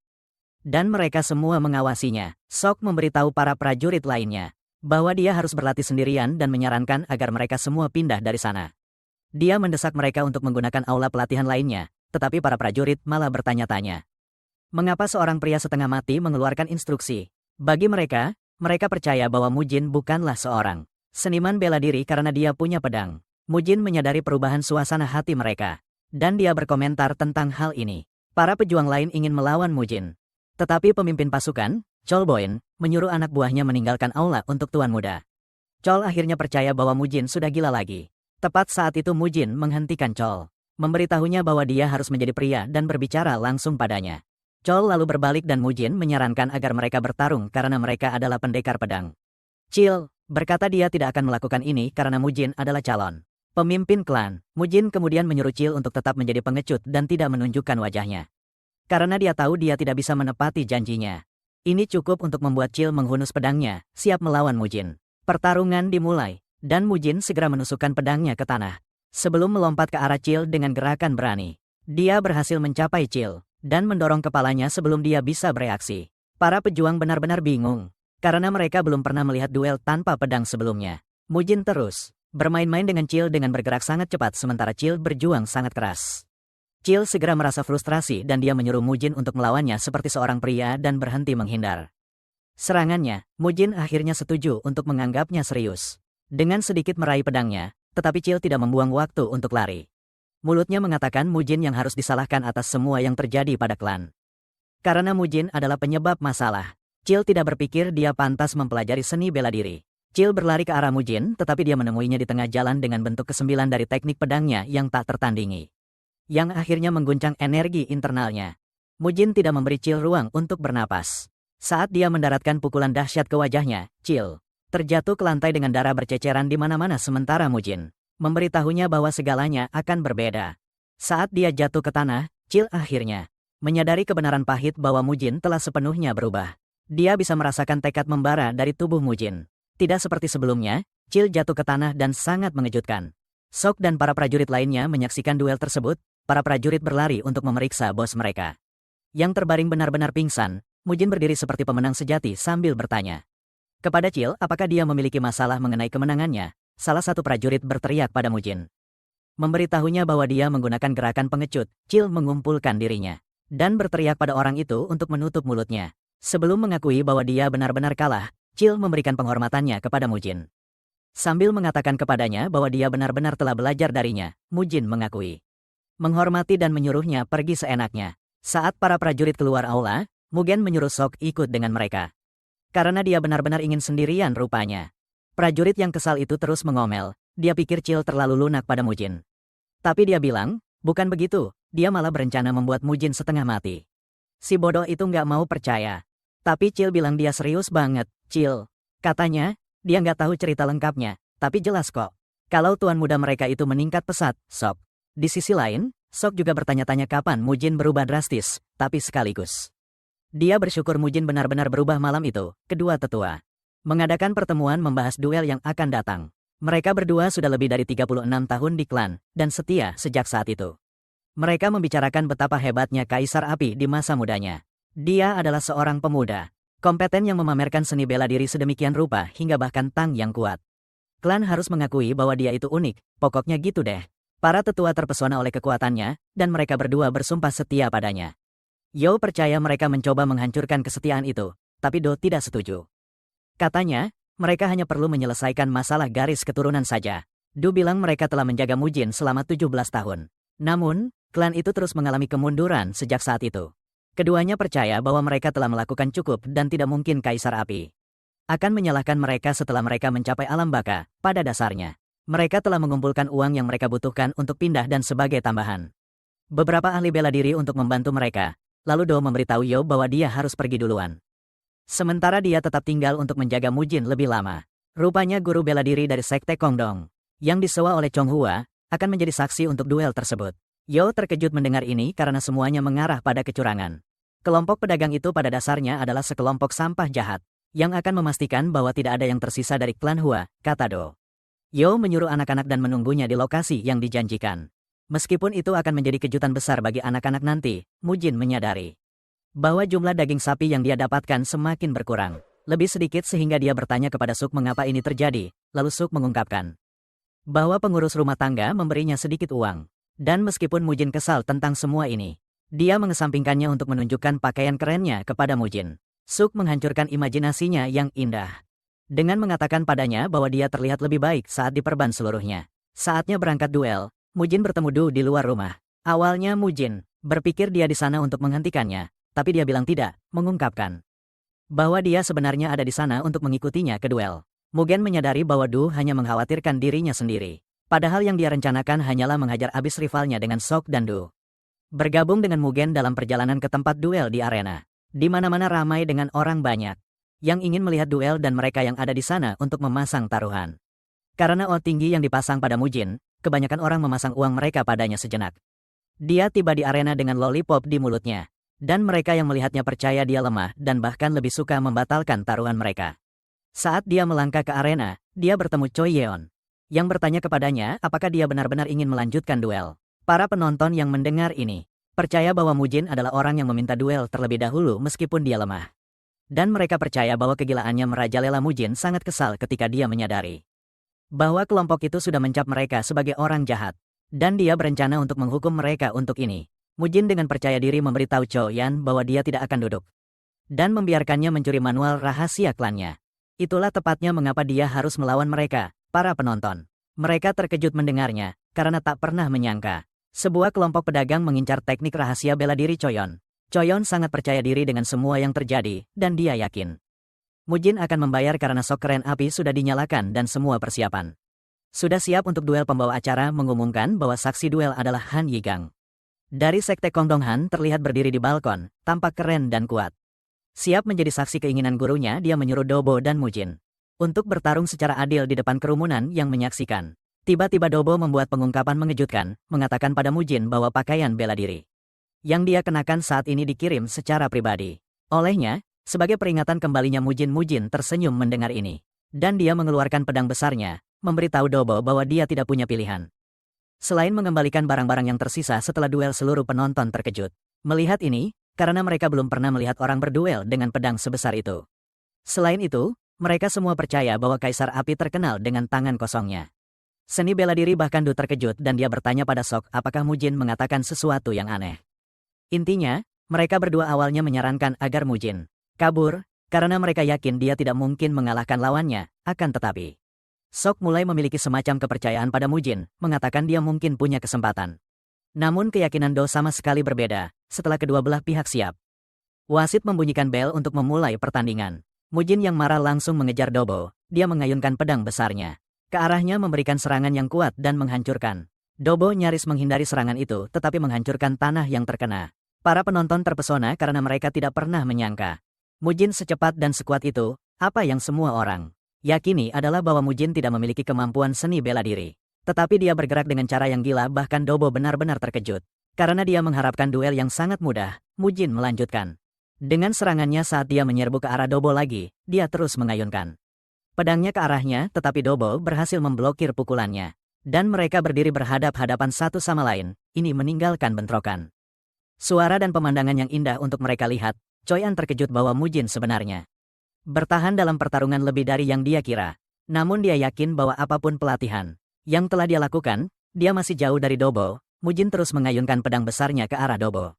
Dan mereka semua mengawasinya. Sok memberitahu para prajurit lainnya bahwa dia harus berlatih sendirian dan menyarankan agar mereka semua pindah dari sana. Dia mendesak mereka untuk menggunakan aula pelatihan lainnya, tetapi para prajurit malah bertanya-tanya. Mengapa seorang pria setengah mati mengeluarkan instruksi? Bagi mereka, mereka percaya bahwa Mujin bukanlah seorang seniman bela diri karena dia punya pedang. Mujin menyadari perubahan suasana hati mereka, dan dia berkomentar tentang hal ini. Para pejuang lain ingin melawan Mujin. Tetapi pemimpin pasukan, Chol Boin, menyuruh anak buahnya meninggalkan aula untuk tuan muda. Chol akhirnya percaya bahwa Mujin sudah gila lagi. Tepat saat itu Mujin menghentikan Chol, memberitahunya bahwa dia harus menjadi pria dan berbicara langsung padanya. Chol lalu berbalik dan Mujin menyarankan agar mereka bertarung karena mereka adalah pendekar pedang. Chil berkata dia tidak akan melakukan ini karena Mujin adalah calon pemimpin klan. Mujin kemudian menyuruh Chil untuk tetap menjadi pengecut dan tidak menunjukkan wajahnya. Karena dia tahu dia tidak bisa menepati janjinya. Ini cukup untuk membuat Chil menghunus pedangnya, siap melawan Mujin. Pertarungan dimulai, dan Mujin segera menusukkan pedangnya ke tanah. Sebelum melompat ke arah Chil dengan gerakan berani, dia berhasil mencapai Chil dan mendorong kepalanya sebelum dia bisa bereaksi. Para pejuang benar-benar bingung, karena mereka belum pernah melihat duel tanpa pedang sebelumnya. Mujin terus bermain-main dengan Chil dengan bergerak sangat cepat sementara Chil berjuang sangat keras. Chil segera merasa frustrasi dan dia menyuruh Mujin untuk melawannya seperti seorang pria dan berhenti menghindar. Serangannya, Mujin akhirnya setuju untuk menganggapnya serius. Dengan sedikit meraih pedangnya, tetapi Chil tidak membuang waktu untuk lari. Mulutnya mengatakan Mujin yang harus disalahkan atas semua yang terjadi pada klan. Karena Mujin adalah penyebab masalah, Chil tidak berpikir dia pantas mempelajari seni bela diri. Chil berlari ke arah Mujin, tetapi dia menemuinya di tengah jalan dengan bentuk ke-9 dari teknik pedangnya yang tak tertandingi. Yang akhirnya mengguncang energi internalnya. Mujin tidak memberi Chil ruang untuk bernapas. Saat dia mendaratkan pukulan dahsyat ke wajahnya, Chil terjatuh ke lantai dengan darah berceceran di mana-mana sementara Mujin memberitahunya bahwa segalanya akan berbeda. Saat dia jatuh ke tanah, Chil akhirnya menyadari kebenaran pahit bahwa Mujin telah sepenuhnya berubah. Dia bisa merasakan tekad membara dari tubuh Mujin. Tidak seperti sebelumnya, Chil jatuh ke tanah dan sangat mengejutkan. Sok dan para prajurit lainnya menyaksikan duel tersebut, para prajurit berlari untuk memeriksa bos mereka. Yang terbaring benar-benar pingsan, Mujin berdiri seperti pemenang sejati sambil bertanya kepada Chil apakah dia memiliki masalah mengenai kemenangannya. Salah satu prajurit berteriak pada Mujin, memberitahunya bahwa dia menggunakan gerakan pengecut. Chil mengumpulkan dirinya dan berteriak pada orang itu untuk menutup mulutnya. Sebelum mengakui bahwa dia benar-benar kalah, Chil memberikan penghormatannya kepada Mujin. Sambil mengatakan kepadanya bahwa dia benar-benar telah belajar darinya, Mujin mengakui, menghormati dan menyuruhnya pergi seenaknya. Saat para prajurit keluar aula, Mugen menyuruh Sok ikut dengan mereka. Karena dia benar-benar ingin sendirian rupanya. Prajurit yang kesal itu terus mengomel, dia pikir Chil terlalu lunak pada Mujin. Tapi dia bilang, bukan begitu, dia malah berencana membuat Mujin setengah mati. Si bodoh itu nggak mau percaya. Tapi Chil bilang dia serius banget. Chil, katanya, dia nggak tahu cerita lengkapnya, tapi jelas kok. Kalau tuan muda mereka itu meningkat pesat, Sok. Di sisi lain, Sok juga bertanya-tanya kapan Mujin berubah drastis, tapi sekaligus dia bersyukur Mujin benar-benar berubah malam itu. Kedua tetua mengadakan pertemuan membahas duel yang akan datang. Mereka berdua sudah lebih dari 36 tahun di klan, dan setia sejak saat itu. Mereka membicarakan betapa hebatnya Kaisar Api di masa mudanya. Dia adalah seorang pemuda kompeten yang memamerkan seni bela diri sedemikian rupa hingga bahkan tang yang kuat. Klan harus mengakui bahwa dia itu unik, pokoknya gitu deh. Para tetua terpesona oleh kekuatannya, dan mereka berdua bersumpah setia padanya. Yo percaya mereka mencoba menghancurkan kesetiaan itu, tapi Do tidak setuju. Katanya, mereka hanya perlu menyelesaikan masalah garis keturunan saja. Do bilang mereka telah menjaga Mujin selama 17 tahun. Namun, klan itu terus mengalami kemunduran sejak saat itu. Keduanya percaya bahwa mereka telah melakukan cukup dan tidak mungkin Kaisar Api akan menyalahkan mereka setelah mereka mencapai alam baka. Pada dasarnya, mereka telah mengumpulkan uang yang mereka butuhkan untuk pindah dan sebagai tambahan beberapa ahli bela diri untuk membantu mereka. Lalu Do memberitahu Yo bahwa dia harus pergi duluan. Sementara dia tetap tinggal untuk menjaga Mujin lebih lama. Rupanya guru bela diri dari Sekte Kongdong yang disewa oleh Chong Hua akan menjadi saksi untuk duel tersebut. Yo terkejut mendengar ini karena semuanya mengarah pada kecurangan. Kelompok pedagang itu pada dasarnya adalah sekelompok sampah jahat yang akan memastikan bahwa tidak ada yang tersisa dari klan Hua, kata Do. Yo menyuruh anak-anak dan menunggunya di lokasi yang dijanjikan. Meskipun itu akan menjadi kejutan besar bagi anak-anak nanti, Mujin menyadari bahwa jumlah daging sapi yang dia dapatkan semakin berkurang. Lebih sedikit sehingga dia bertanya kepada Suk mengapa ini terjadi, lalu Suk mengungkapkan bahwa pengurus rumah tangga memberinya sedikit uang. Dan meskipun Mujin kesal tentang semua ini, dia mengesampingkannya untuk menunjukkan pakaian kerennya kepada Mujin. Suk menghancurkan imajinasinya yang indah dengan mengatakan padanya bahwa dia terlihat lebih baik saat diperban seluruhnya. Saatnya berangkat duel, Mujin bertemu Du di luar rumah. Awalnya Mujin berpikir dia di sana untuk menghentikannya, tapi dia bilang tidak, mengungkapkan bahwa dia sebenarnya ada di sana untuk mengikutinya ke duel. Mugen menyadari bahwa Du hanya mengkhawatirkan dirinya sendiri. Padahal yang dia rencanakan hanyalah menghajar abis rivalnya dengan Sok dan Du. Bergabung dengan Mugen dalam perjalanan ke tempat duel di arena. Di mana-mana ramai dengan orang banyak yang ingin melihat duel dan mereka yang ada di sana untuk memasang taruhan. Karena odds tinggi yang dipasang pada Mujin, kebanyakan orang memasang uang mereka padanya sejenak. Dia tiba di arena dengan lollipop di mulutnya. Dan mereka yang melihatnya percaya dia lemah dan bahkan lebih suka membatalkan taruhan mereka. Saat dia melangkah ke arena, dia bertemu Choi Yeon yang bertanya kepadanya apakah dia benar-benar ingin melanjutkan duel. Para penonton yang mendengar ini percaya bahwa Mujin adalah orang yang meminta duel terlebih dahulu meskipun dia lemah. Dan mereka percaya bahwa kegilaannya merajalela Mujin sangat kesal ketika dia menyadari bahwa kelompok itu sudah mencap mereka sebagai orang jahat. Dan dia berencana untuk menghukum mereka untuk ini. Mujin dengan percaya diri memberitahu Chou Yan bahwa dia tidak akan duduk dan membiarkannya mencuri manual rahasia klannya. Itulah tepatnya mengapa dia harus melawan mereka, para penonton. Mereka terkejut mendengarnya, karena tak pernah menyangka sebuah kelompok pedagang mengincar teknik rahasia bela diri Choyon. Choyon sangat percaya diri dengan semua yang terjadi, dan dia yakin Mujin akan membayar karena sok keren api sudah dinyalakan dan semua persiapan sudah siap untuk duel. Pembawa acara mengumumkan bahwa saksi duel adalah Han Yigang. Dari sekte Kongdong Han terlihat berdiri di balkon, tampak keren dan kuat. Siap menjadi saksi keinginan gurunya, dia menyuruh Dobo dan Mujin untuk bertarung secara adil di depan kerumunan yang menyaksikan. Tiba-tiba Dobo membuat pengungkapan mengejutkan, mengatakan pada Mujin bahwa pakaian bela diri yang dia kenakan saat ini dikirim secara pribadi olehnya. Sebagai peringatan kembalinya Mujin tersenyum mendengar ini. Dan dia mengeluarkan pedang besarnya, memberitahu Dobo bahwa dia tidak punya pilihan selain mengembalikan barang-barang yang tersisa setelah duel. Seluruh penonton terkejut melihat ini, karena mereka belum pernah melihat orang berduel dengan pedang sebesar itu. Selain itu, mereka semua percaya bahwa Kaisar Api terkenal dengan tangan kosongnya. Seni bela diri. Bahkan Du terkejut dan dia bertanya pada Sok apakah Mujin mengatakan sesuatu yang aneh. Intinya, mereka berdua awalnya menyarankan agar Mujin kabur, karena mereka yakin dia tidak mungkin mengalahkan lawannya, akan tetapi Sok mulai memiliki semacam kepercayaan pada Mujin, mengatakan dia mungkin punya kesempatan. Namun keyakinan Do sama sekali berbeda, setelah kedua belah pihak siap. Wasit membunyikan bel untuk memulai pertandingan. Mujin yang marah langsung mengejar Dobo, dia mengayunkan pedang besarnya ke arahnya, memberikan serangan yang kuat dan menghancurkan. Dobo nyaris menghindari serangan itu tetapi menghancurkan tanah yang terkena. Para penonton terpesona karena mereka tidak pernah menyangka Mujin secepat dan sekuat itu. Apa yang semua orang yakini adalah bahwa Mujin tidak memiliki kemampuan seni bela diri. Tetapi dia bergerak dengan cara yang gila, bahkan Dobo benar-benar terkejut. Karena dia mengharapkan duel yang sangat mudah, Mujin melanjutkan dengan serangannya. Saat dia menyerbu ke arah Dobo lagi, dia terus mengayunkan pedangnya ke arahnya, tetapi Dobo berhasil memblokir pukulannya. Dan mereka berdiri berhadap-hadapan satu sama lain, ini meninggalkan bentrokan suara dan pemandangan yang indah untuk mereka lihat. Choyan terkejut bahwa Mujin sebenarnya bertahan dalam pertarungan lebih dari yang dia kira. Namun dia yakin bahwa apapun pelatihan yang telah dia lakukan, dia masih jauh dari Dobo. Mujin terus mengayunkan pedang besarnya ke arah Dobo.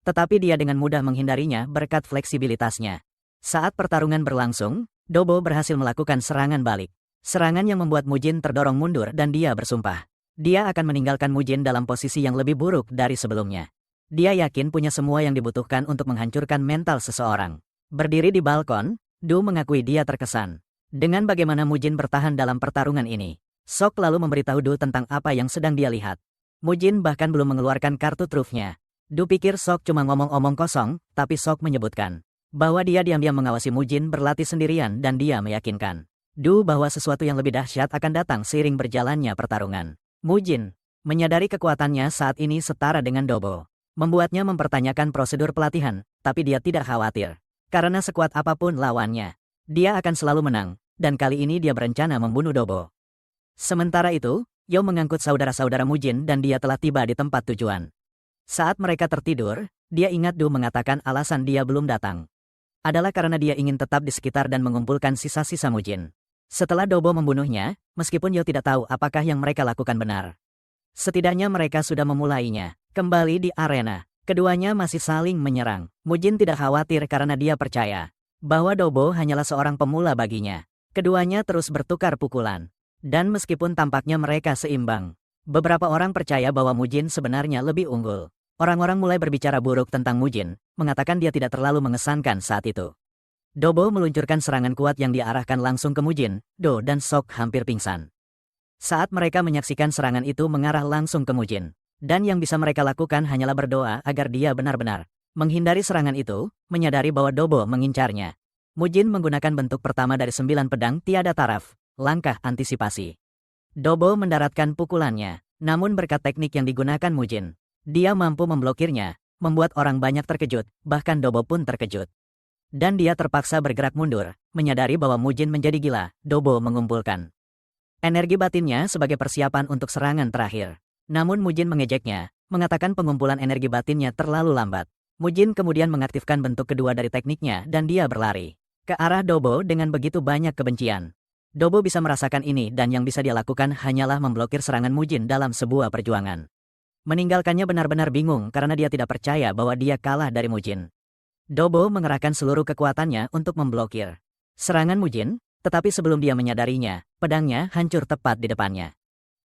Tetapi dia dengan mudah menghindarinya berkat fleksibilitasnya. Saat pertarungan berlangsung, Dobo berhasil melakukan serangan balik. Serangan yang membuat Mujin terdorong mundur dan dia bersumpah dia akan meninggalkan Mujin dalam posisi yang lebih buruk dari sebelumnya. Dia yakin punya semua yang dibutuhkan untuk menghancurkan mental seseorang. Berdiri di balkon, Du mengakui dia terkesan dengan bagaimana Mujin bertahan dalam pertarungan ini. Sok lalu memberitahu Du tentang apa yang sedang dia lihat. Mujin bahkan belum mengeluarkan kartu trufnya. Du pikir Sok cuma ngomong-ngomong kosong, tapi Sok menyebutkan bahwa dia diam-diam mengawasi Mujin berlatih sendirian dan dia meyakinkan Du bahwa sesuatu yang lebih dahsyat akan datang seiring berjalannya pertarungan. Mujin menyadari kekuatannya saat ini setara dengan Dobo. Membuatnya mempertanyakan prosedur pelatihan, tapi dia tidak khawatir. Karena sekuat apapun lawannya, dia akan selalu menang, dan kali ini dia berencana membunuh Dobo. Sementara itu, Yo mengangkut saudara-saudara Mujin dan dia telah tiba di tempat tujuan. Saat mereka tertidur, dia ingat Du mengatakan alasan dia belum datang adalah karena dia ingin tetap di sekitar dan mengumpulkan sisa-sisa Mujin. Setelah Dobo membunuhnya, meskipun Yo tidak tahu apakah yang mereka lakukan benar. Setidaknya mereka sudah memulainya. Kembali di arena, keduanya masih saling menyerang. Mujin tidak khawatir karena dia percaya bahwa Dobo hanyalah seorang pemula baginya. Keduanya terus bertukar pukulan. Dan meskipun tampaknya mereka seimbang, beberapa orang percaya bahwa Mujin sebenarnya lebih unggul. Orang-orang mulai berbicara buruk tentang Mujin, mengatakan dia tidak terlalu mengesankan saat itu. Dobo meluncurkan serangan kuat yang diarahkan langsung ke Mujin. Do dan Sok hampir pingsan saat mereka menyaksikan serangan itu mengarah langsung ke Mujin. Dan yang bisa mereka lakukan hanyalah berdoa agar dia benar-benar menghindari serangan itu, menyadari bahwa Dobo mengincarnya. Mujin menggunakan bentuk pertama dari 9 pedang tiada taraf, langkah antisipasi. Dobo mendaratkan pukulannya, namun berkat teknik yang digunakan Mujin, dia mampu memblokirnya, membuat orang banyak terkejut, bahkan Dobo pun terkejut. Dan dia terpaksa bergerak mundur, menyadari bahwa Mujin menjadi gila. Dobo mengumpulkan energi batinnya sebagai persiapan untuk serangan terakhir. Namun Mujin mengejeknya, mengatakan pengumpulan energi batinnya terlalu lambat. Mujin kemudian mengaktifkan bentuk kedua dari tekniknya dan dia berlari ke arah Dobo dengan begitu banyak kebencian. Dobo bisa merasakan ini dan yang bisa dia lakukan hanyalah memblokir serangan Mujin dalam sebuah perjuangan. Meninggalkannya benar-benar bingung karena dia tidak percaya bahwa dia kalah dari Mujin. Dobo mengerahkan seluruh kekuatannya untuk memblokir serangan Mujin, tetapi sebelum dia menyadarinya, pedangnya hancur tepat di depannya.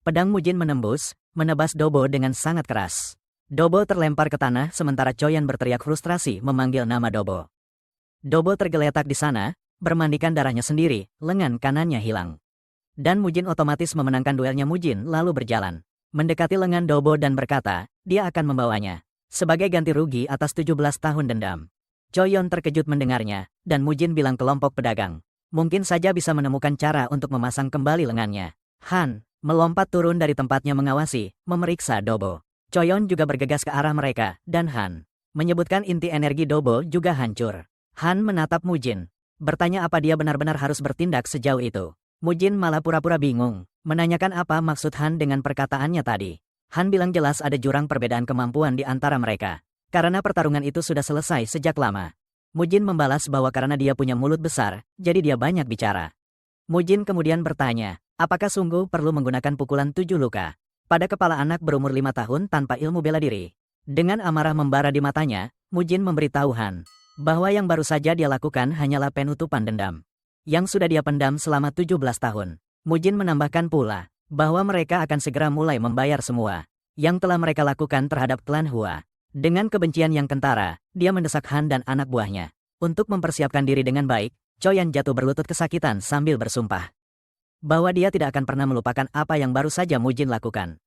Pedang Mujin menembus, menebas Dobo dengan sangat keras. Dobo terlempar ke tanah sementara Choyan berteriak frustrasi memanggil nama Dobo. Dobo tergeletak di sana, bermandikan darahnya sendiri, lengan kanannya hilang. Dan Mujin otomatis memenangkan duelnya. Mujin lalu berjalan mendekati lengan Dobo dan berkata, dia akan membawanya sebagai ganti rugi atas 17 tahun dendam. Choyon terkejut mendengarnya, dan Mujin bilang kelompok pedagang, mungkin saja bisa menemukan cara untuk memasang kembali lengannya. Han melompat turun dari tempatnya mengawasi, memeriksa Dobo. Choyon juga bergegas ke arah mereka, dan Han menyebutkan inti energi Dobo juga hancur. Han menatap Mujin, bertanya apa dia benar-benar harus bertindak sejauh itu. Mujin malah pura-pura bingung, menanyakan apa maksud Han dengan perkataannya tadi. Han bilang jelas ada jurang perbedaan kemampuan di antara mereka. Karena pertarungan itu sudah selesai sejak lama. Mujin membalas bahwa karena dia punya mulut besar, jadi dia banyak bicara. Mujin kemudian bertanya, apakah sungguh perlu menggunakan pukulan 7 luka pada kepala anak berumur 5 tahun tanpa ilmu bela diri? Dengan amarah membara di matanya, Mujin memberitahu Han bahwa yang baru saja dia lakukan hanyalah penutupan dendam yang sudah dia pendam selama 17 tahun. Mujin menambahkan pula bahwa mereka akan segera mulai membayar semua yang telah mereka lakukan terhadap klan Hua. Dengan kebencian yang kentara, dia mendesak Han dan anak buahnya untuk mempersiapkan diri dengan baik. Choyan jatuh berlutut kesakitan sambil bersumpah bahwa dia tidak akan pernah melupakan apa yang baru saja Mujin lakukan.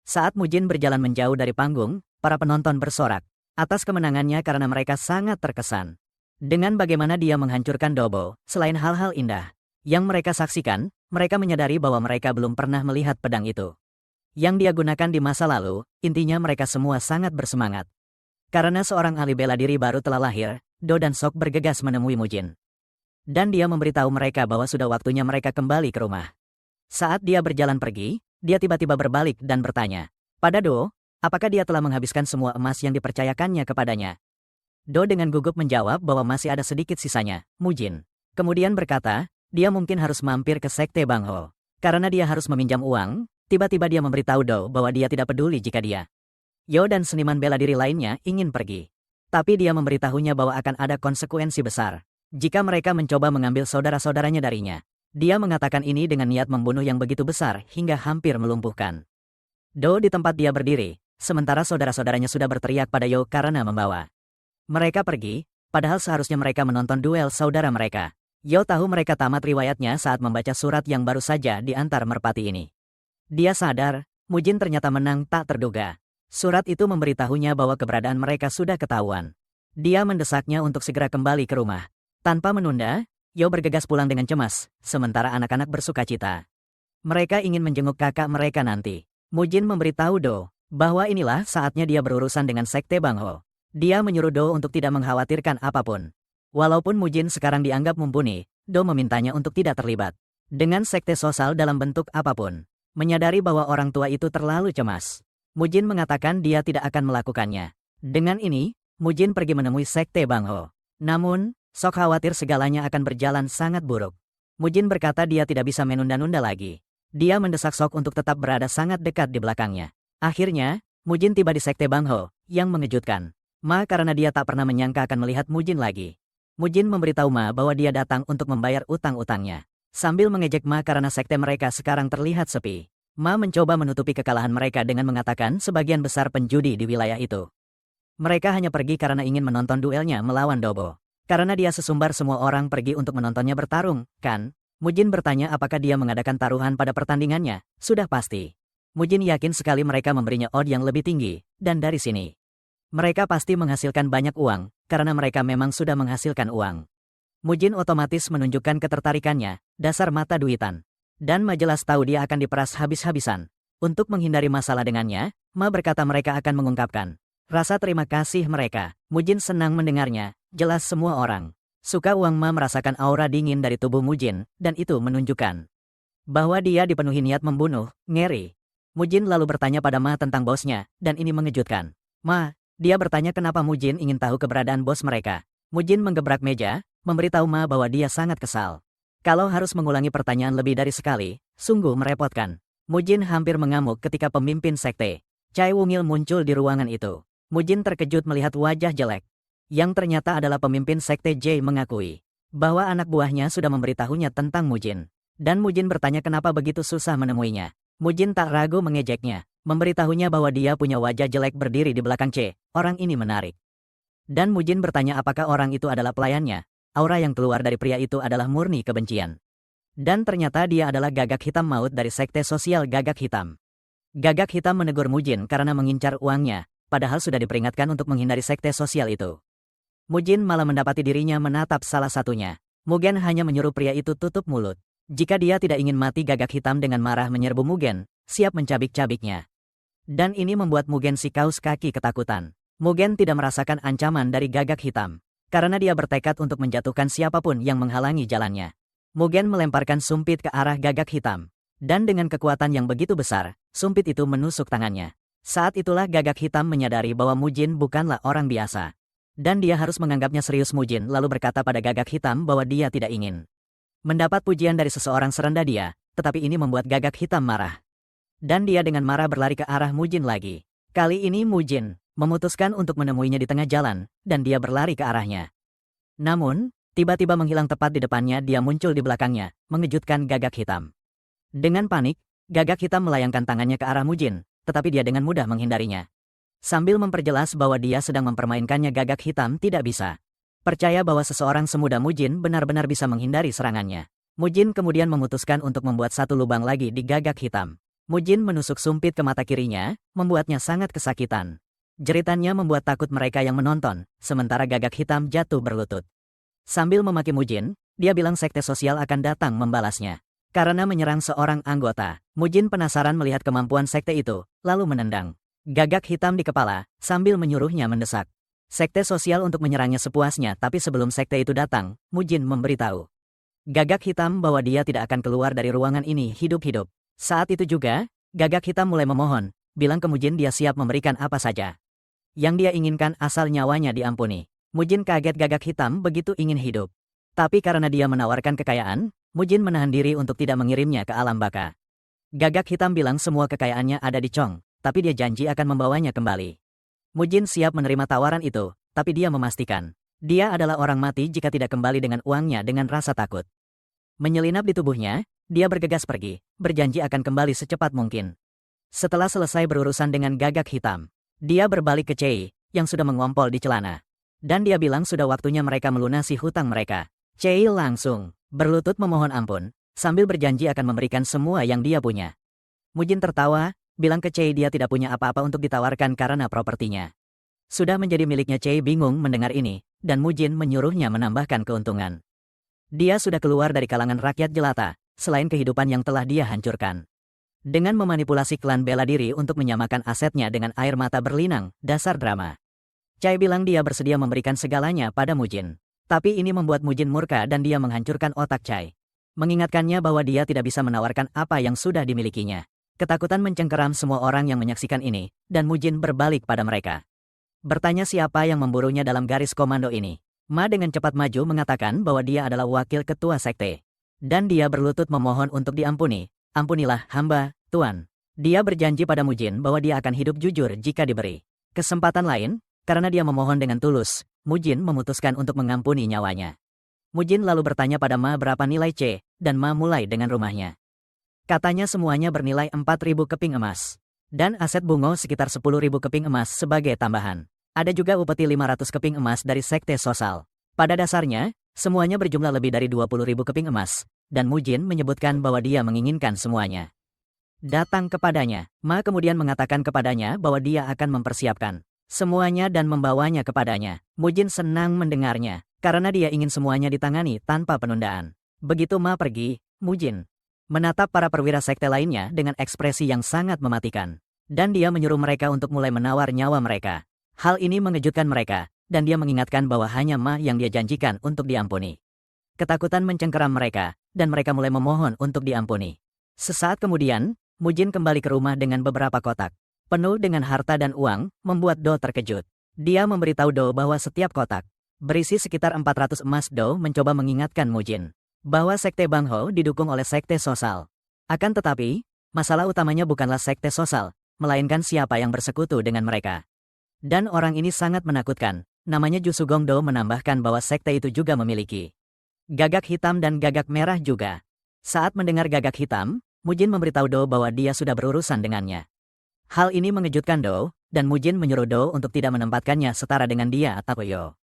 Saat Mujin berjalan menjauh dari panggung, para penonton bersorak atas kemenangannya karena mereka sangat terkesan dengan bagaimana dia menghancurkan Dobo. Selain hal-hal indah yang mereka saksikan, mereka menyadari bahwa mereka belum pernah melihat pedang itu yang dia gunakan di masa lalu. Intinya mereka semua sangat bersemangat. Karena seorang ahli bela diri baru telah lahir, Do dan Sok bergegas menemui Mujin. Dan dia memberitahu mereka bahwa sudah waktunya mereka kembali ke rumah. Saat dia berjalan pergi, dia tiba-tiba berbalik dan bertanya pada Do, apakah dia telah menghabiskan semua emas yang dipercayakannya kepadanya. Do dengan gugup menjawab bahwa masih ada sedikit sisanya. Mujin kemudian berkata, dia mungkin harus mampir ke Sekte Bang Ho. Karena dia harus meminjam uang, tiba-tiba dia memberitahu Do bahwa dia tidak peduli jika dia, Yo dan seniman bela diri lainnya ingin pergi. Tapi dia memberitahunya bahwa akan ada konsekuensi besar jika mereka mencoba mengambil saudara-saudaranya darinya. Dia mengatakan ini dengan niat membunuh yang begitu besar hingga hampir melumpuhkan Do di tempat dia berdiri, sementara saudara-saudaranya sudah berteriak pada Yo karena membawa mereka pergi, padahal seharusnya mereka menonton duel saudara mereka. Yo tahu mereka tamat riwayatnya saat membaca surat yang baru saja diantar merpati ini. Dia sadar, Mujin ternyata menang tak terduga. Surat itu memberitahunya bahwa keberadaan mereka sudah ketahuan. Dia mendesaknya untuk segera kembali ke rumah. Tanpa menunda, Yo bergegas pulang dengan cemas, sementara anak-anak bersukacita. Mereka ingin menjenguk kakak mereka nanti. Mujin memberitahu Do bahwa inilah saatnya dia berurusan dengan Sekte Bang Ho. Dia menyuruh Do untuk tidak mengkhawatirkan apapun. Walaupun Mujin sekarang dianggap mumpuni, Do memintanya untuk tidak terlibat dengan sekte sosial dalam bentuk apapun. Menyadari bahwa orang tua itu terlalu cemas, Mujin mengatakan dia tidak akan melakukannya. Dengan ini, Mujin pergi menemui Sekte Bang Ho. Namun, Sok khawatir segalanya akan berjalan sangat buruk. Mujin berkata dia tidak bisa menunda-nunda lagi. Dia mendesak Sok untuk tetap berada sangat dekat di belakangnya. Akhirnya, Mujin tiba di Sekte Bang Ho, yang mengejutkan Ma karena dia tak pernah menyangka akan melihat Mujin lagi. Mujin memberitahu Ma bahwa dia datang untuk membayar utang-utangnya. Sambil mengejek Ma karena sekte mereka sekarang terlihat sepi. Ma mencoba menutupi kekalahan mereka dengan mengatakan sebagian besar penjudi di wilayah itu mereka hanya pergi karena ingin menonton duelnya melawan Dobo. Karena dia sesumbar semua orang pergi untuk menontonnya bertarung, kan? Mujin bertanya apakah dia mengadakan taruhan pada pertandingannya. Sudah pasti. Mujin yakin sekali mereka memberinya odd yang lebih tinggi, dan dari sini mereka pasti menghasilkan banyak uang, karena mereka memang sudah menghasilkan uang. Mujin otomatis menunjukkan ketertarikannya, dasar mata duitan. Dan Ma jelas tahu dia akan diperas habis-habisan. Untuk menghindari masalah dengannya, Ma berkata mereka akan mengungkapkan rasa terima kasih mereka. Mujin senang mendengarnya, jelas semua orang suka uang. Ma merasakan aura dingin dari tubuh Mujin, dan itu menunjukkan bahwa dia dipenuhi niat membunuh, ngeri. Mujin lalu bertanya pada Ma tentang bosnya, dan ini mengejutkan. Ma, dia bertanya kenapa Mujin ingin tahu keberadaan bos mereka. Mujin menggebrak meja, memberitahu Ma bahwa dia sangat kesal. Kalau harus mengulangi pertanyaan lebih dari sekali, sungguh merepotkan. Mujin hampir mengamuk ketika pemimpin sekte Chai Wungil muncul di ruangan itu. Mujin terkejut melihat wajah jelek, yang ternyata adalah pemimpin Sekte J mengakui bahwa anak buahnya sudah memberitahunya tentang Mujin. Dan Mujin bertanya kenapa begitu susah menemuinya. Mujin tak ragu mengejeknya, memberitahunya bahwa dia punya wajah jelek berdiri di belakang C. Orang ini menarik. Dan Mujin bertanya apakah orang itu adalah pelayannya. Aura yang keluar dari pria itu adalah murni kebencian. Dan ternyata dia adalah Gagak Hitam Maut dari Sekte Sosial Gagak Hitam. Gagak Hitam menegur Mujin karena mengincar uangnya, padahal sudah diperingatkan untuk menghindari sekte sosial itu. Mujin malah mendapati dirinya menatap salah satunya. Mugen hanya menyuruh pria itu tutup mulut. Jika dia tidak ingin mati, Gagak Hitam dengan marah menyerbu Mugen, siap mencabik-cabiknya. Dan ini membuat Mugen si kaus kaki ketakutan. Mugen tidak merasakan ancaman dari Gagak Hitam, karena dia bertekad untuk menjatuhkan siapapun yang menghalangi jalannya. Mugen melemparkan sumpit ke arah Gagak Hitam. Dan dengan kekuatan yang begitu besar, sumpit itu menusuk tangannya. Saat itulah Gagak Hitam menyadari bahwa Mujin bukanlah orang biasa. Dan dia harus menganggapnya serius. Mujin lalu berkata pada Gagak Hitam bahwa dia tidak ingin mendapat pujian dari seseorang serendah dia, tetapi ini membuat Gagak Hitam marah. Dan dia dengan marah berlari ke arah Mujin lagi. Kali ini Mujin memutuskan untuk menemuinya di tengah jalan, dan dia berlari ke arahnya. Namun, tiba-tiba menghilang tepat di depannya. Dia muncul di belakangnya, mengejutkan Gagak Hitam. Dengan panik, Gagak Hitam melayangkan tangannya ke arah Mujin, tetapi dia dengan mudah menghindarinya. Sambil memperjelas bahwa dia sedang mempermainkannya, Gagak Hitam tidak bisa percaya bahwa seseorang semuda Mujin benar-benar bisa menghindari serangannya. Mujin kemudian memutuskan untuk membuat satu lubang lagi di Gagak Hitam. Mujin menusuk sumpit ke mata kirinya, membuatnya sangat kesakitan. Jeritannya membuat takut mereka yang menonton, sementara Gagak Hitam jatuh berlutut. Sambil memaki Mujin, dia bilang sekte sosial akan datang membalasnya. Karena menyerang seorang anggota, Mujin penasaran melihat kemampuan sekte itu, lalu menendang Gagak Hitam di kepala, sambil menyuruhnya mendesak sekte sosial untuk menyerangnya sepuasnya. Tapi sebelum sekte itu datang, Mujin memberitahu Gagak Hitam bahwa dia tidak akan keluar dari ruangan ini hidup-hidup. Saat itu juga, Gagak Hitam mulai memohon, bilang ke Mujin dia siap memberikan apa saja yang dia inginkan asal nyawanya diampuni. Mujin kaget, Gagak Hitam begitu ingin hidup. Tapi karena dia menawarkan kekayaan, Mujin menahan diri untuk tidak mengirimnya ke alam baka. Gagak Hitam bilang semua kekayaannya ada di Chong, tapi dia janji akan membawanya kembali. Mujin siap menerima tawaran itu, tapi dia memastikan dia adalah orang mati jika tidak kembali dengan uangnya. Dengan rasa takut menyelinap di tubuhnya, dia bergegas pergi, berjanji akan kembali secepat mungkin. Setelah selesai berurusan dengan Gagak Hitam, dia berbalik ke Chei, yang sudah mengompol di celana. Dan dia bilang sudah waktunya mereka melunasi hutang mereka. Chei langsung berlutut memohon ampun, sambil berjanji akan memberikan semua yang dia punya. Mujin tertawa, bilang ke Chei dia tidak punya apa-apa untuk ditawarkan karena propertinya sudah menjadi miliknya. Chei bingung mendengar ini, dan Mujin menyuruhnya menambahkan keuntungan. Dia sudah keluar dari kalangan rakyat jelata, selain kehidupan yang telah dia hancurkan. Dengan memanipulasi klan bela diri untuk menyamakan asetnya dengan air mata berlinang, dasar drama. Chai bilang dia bersedia memberikan segalanya pada Mujin. Tapi ini membuat Mujin murka dan dia menghancurkan otak Chai, mengingatkannya bahwa dia tidak bisa menawarkan apa yang sudah dimilikinya. Ketakutan mencengkeram semua orang yang menyaksikan ini, dan Mujin berbalik pada mereka. Bertanya siapa yang memburunya dalam garis komando ini. Ma dengan cepat maju mengatakan bahwa dia adalah wakil ketua sekte. Dan dia berlutut memohon untuk diampuni. Ampunilah hamba, Tuan. Dia berjanji pada Mujin bahwa dia akan hidup jujur jika diberi kesempatan lain. Karena dia memohon dengan tulus, Mujin memutuskan untuk mengampuni nyawanya. Mujin lalu bertanya pada Ma berapa nilai C, dan Ma mulai dengan rumahnya. Katanya semuanya bernilai 4.000 keping emas. Dan aset Bungo sekitar 10.000 keping emas sebagai tambahan. Ada juga upeti 500 keping emas dari sekte sosial. Pada dasarnya, semuanya berjumlah lebih dari 20.000 keping emas. Dan Mujin menyebutkan bahwa dia menginginkan semuanya datang kepadanya. Ma kemudian mengatakan kepadanya bahwa dia akan mempersiapkan semuanya dan membawanya kepadanya. Mujin senang mendengarnya, karena dia ingin semuanya ditangani tanpa penundaan. Begitu Ma pergi, Mujin menatap para perwira sekte lainnya dengan ekspresi yang sangat mematikan. Dan dia menyuruh mereka untuk mulai menawar nyawa mereka. Hal ini mengejutkan mereka, dan dia mengingatkan bahwa hanya Ma yang dia janjikan untuk diampuni. Ketakutan mencengkeram mereka, dan mereka mulai memohon untuk diampuni. Sesaat kemudian, Mujin kembali ke rumah dengan beberapa kotak penuh dengan harta dan uang, membuat Do terkejut. Dia memberitahu Do bahwa setiap kotak berisi sekitar 400 emas. Do mencoba mengingatkan Mujin bahwa sekte Bangho didukung oleh sekte sosial. Akan tetapi, masalah utamanya bukanlah sekte sosial, melainkan siapa yang bersekutu dengan mereka. Dan orang ini sangat menakutkan. Namanya Ju Sugongdo menambahkan bahwa sekte itu juga memiliki gagak hitam dan gagak merah juga. Saat mendengar gagak hitam, Mujin memberitahu Do bahwa dia sudah berurusan dengannya. Hal ini mengejutkan Do, dan Mujin menyuruh Do untuk tidak menempatkannya setara dengan dia atau Yo.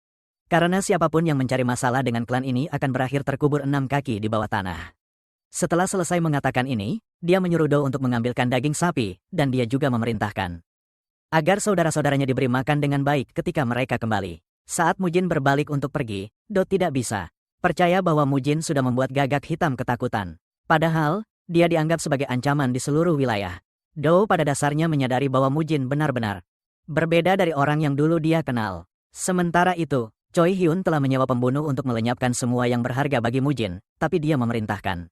Karena siapapun yang mencari masalah dengan klan ini akan berakhir terkubur 6 kaki di bawah tanah. Setelah selesai mengatakan ini, dia menyuruh Do untuk mengambilkan daging sapi, dan dia juga memerintahkan agar saudara-saudaranya diberi makan dengan baik ketika mereka kembali. Saat Mujin berbalik untuk pergi, Do tidak bisa percaya bahwa Mujin sudah membuat gagak hitam ketakutan. Padahal, dia dianggap sebagai ancaman di seluruh wilayah. Do pada dasarnya menyadari bahwa Mujin benar-benar berbeda dari orang yang dulu dia kenal. Sementara itu, Choi Hyun telah menyewa pembunuh untuk melenyapkan semua yang berharga bagi Mujin, tapi dia memerintahkan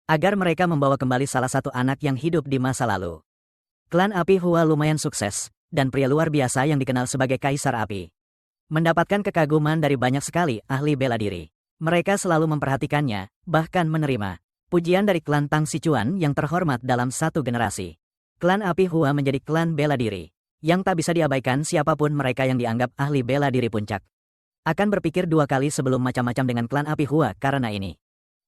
agar mereka membawa kembali salah satu anak yang hidup di masa lalu. Klan Api Hua lumayan sukses, dan pria luar biasa yang dikenal sebagai Kaisar Api mendapatkan kekaguman dari banyak sekali ahli bela diri. Mereka selalu memperhatikannya, bahkan menerima pujian dari klan Tang Sichuan yang terhormat dalam satu generasi. Klan Api Hua menjadi klan bela diri yang tak bisa diabaikan. Siapapun mereka yang dianggap ahli bela diri puncak akan berpikir 2 kali sebelum macam-macam dengan klan Api Hua karena ini.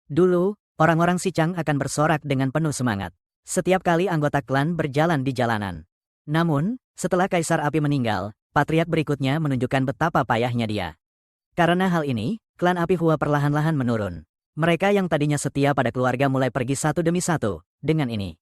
Dulu, orang-orang Sichang akan bersorak dengan penuh semangat setiap kali anggota klan berjalan di jalanan. Namun, setelah Kaisar Api meninggal, patriark berikutnya menunjukkan betapa payahnya dia. Karena hal ini, klan Api Hua perlahan-lahan menurun. Mereka yang tadinya setia pada keluarga mulai pergi satu demi satu. Dengan ini,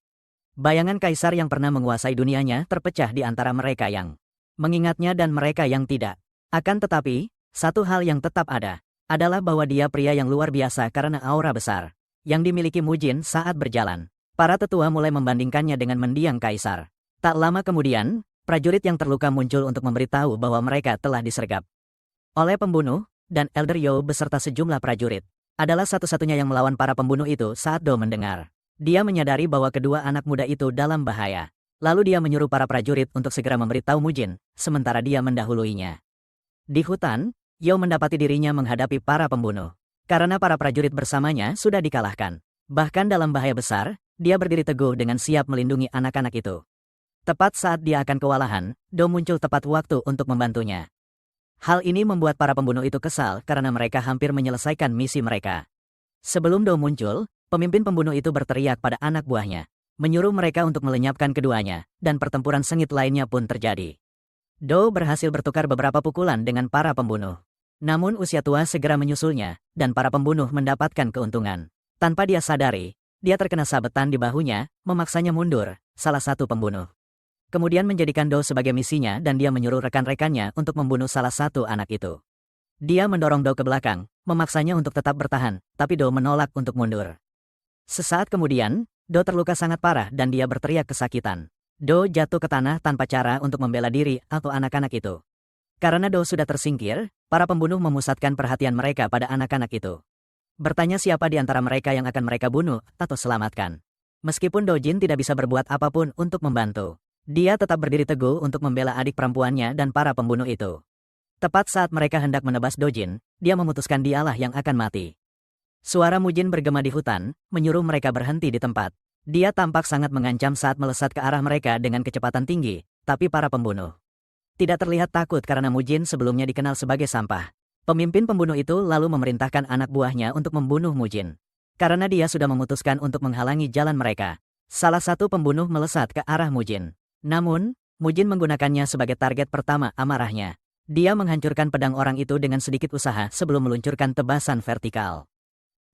bayangan kaisar yang pernah menguasai dunianya terpecah di antara mereka yang mengingatnya dan mereka yang tidak. Akan tetapi, satu hal yang tetap ada adalah bahwa dia pria yang luar biasa karena aura besar yang dimiliki Mujin saat berjalan. Para tetua mulai membandingkannya dengan mendiang kaisar. Tak lama kemudian, prajurit yang terluka muncul untuk memberitahu bahwa mereka telah disergap oleh pembunuh, dan Elder Yo beserta sejumlah prajurit adalah satu-satunya yang melawan para pembunuh itu. Saat Do mendengar, dia menyadari bahwa kedua anak muda itu dalam bahaya. Lalu dia menyuruh para prajurit untuk segera memberitahu Mujin, sementara dia mendahuluinya. Di hutan, Yo mendapati dirinya menghadapi para pembunuh. Karena para prajurit bersamanya sudah dikalahkan. Bahkan dalam bahaya besar, dia berdiri teguh dengan siap melindungi anak-anak itu. Tepat saat dia akan kewalahan, Do muncul tepat waktu untuk membantunya. Hal ini membuat para pembunuh itu kesal karena mereka hampir menyelesaikan misi mereka. Sebelum Do muncul, pemimpin pembunuh itu berteriak pada anak buahnya, menyuruh mereka untuk melenyapkan keduanya, dan pertempuran sengit lainnya pun terjadi. Do berhasil bertukar beberapa pukulan dengan para pembunuh. Namun usia tua segera menyusulnya, dan para pembunuh mendapatkan keuntungan. Tanpa dia sadari, dia terkena sabetan di bahunya, memaksanya mundur, salah satu pembunuh kemudian menjadikan Do sebagai misinya dan dia menyuruh rekan-rekannya untuk membunuh salah satu anak itu. Dia mendorong Do ke belakang, memaksanya untuk tetap bertahan, tapi Do menolak untuk mundur. Sesaat kemudian, Do terluka sangat parah dan dia berteriak kesakitan. Do jatuh ke tanah tanpa cara untuk membela diri atau anak-anak itu. Karena Do sudah tersingkir, para pembunuh memusatkan perhatian mereka pada anak-anak itu. Bertanya siapa di antara mereka yang akan mereka bunuh atau selamatkan. Meskipun Do Jin tidak bisa berbuat apapun untuk membantu, dia tetap berdiri teguh untuk membela adik perempuannya dan para pembunuh itu. Tepat saat mereka hendak menebas Do Jin, dia memutuskan dialah yang akan mati. Suara Mujin bergema di hutan, menyuruh mereka berhenti di tempat. Dia tampak sangat mengancam saat melesat ke arah mereka dengan kecepatan tinggi, tapi para pembunuh tidak terlihat takut karena Mujin sebelumnya dikenal sebagai sampah. Pemimpin pembunuh itu lalu memerintahkan anak buahnya untuk membunuh Mujin. Karena dia sudah memutuskan untuk menghalangi jalan mereka, salah satu pembunuh melesat ke arah Mujin. Namun, Mujin menggunakannya sebagai target pertama amarahnya. Dia menghancurkan pedang orang itu dengan sedikit usaha sebelum meluncurkan tebasan vertikal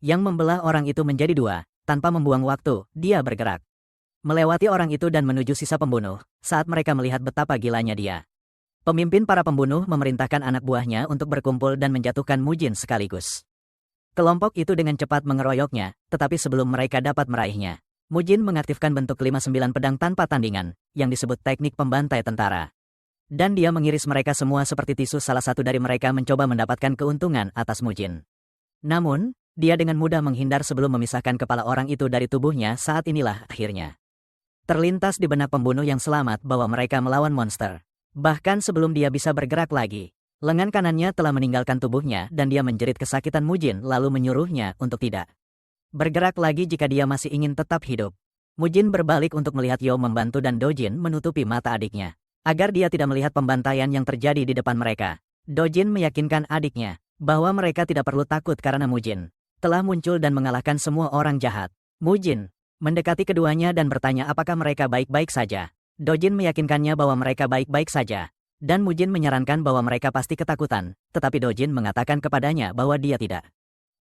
yang membelah orang itu menjadi 2. Tanpa membuang waktu, dia bergerak melewati orang itu dan menuju sisa pembunuh. Saat mereka melihat betapa gilanya dia, pemimpin para pembunuh memerintahkan anak buahnya untuk berkumpul dan menjatuhkan Mujin sekaligus. Kelompok itu dengan cepat mengeroyoknya, tetapi sebelum mereka dapat meraihnya, Mujin mengaktifkan bentuk 59 pedang tanpa tandingan, yang disebut teknik pembantai tentara. Dan dia mengiris mereka semua seperti tisu. Salah satu dari mereka mencoba mendapatkan keuntungan atas Mujin. Namun, dia dengan mudah menghindar sebelum memisahkan kepala orang itu dari tubuhnya. Saat inilah akhirnya terlintas di benak pembunuh yang selamat bahwa mereka melawan monster. Bahkan sebelum dia bisa bergerak lagi, lengan kanannya telah meninggalkan tubuhnya dan dia menjerit kesakitan Mujin lalu menyuruhnya untuk tidak bergerak lagi jika dia masih ingin tetap hidup. Mujin berbalik untuk melihat Yo membantu dan Dojin menutupi mata adiknya. Agar dia tidak melihat pembantaian yang terjadi di depan mereka. Dojin meyakinkan adiknya bahwa mereka tidak perlu takut karena Mujin telah muncul dan mengalahkan semua orang jahat. Mujin mendekati keduanya dan bertanya apakah mereka baik-baik saja. Dojin meyakinkannya bahwa mereka baik-baik saja. Dan Mujin menyarankan bahwa mereka pasti ketakutan, tetapi Dojin mengatakan kepadanya bahwa dia tidak.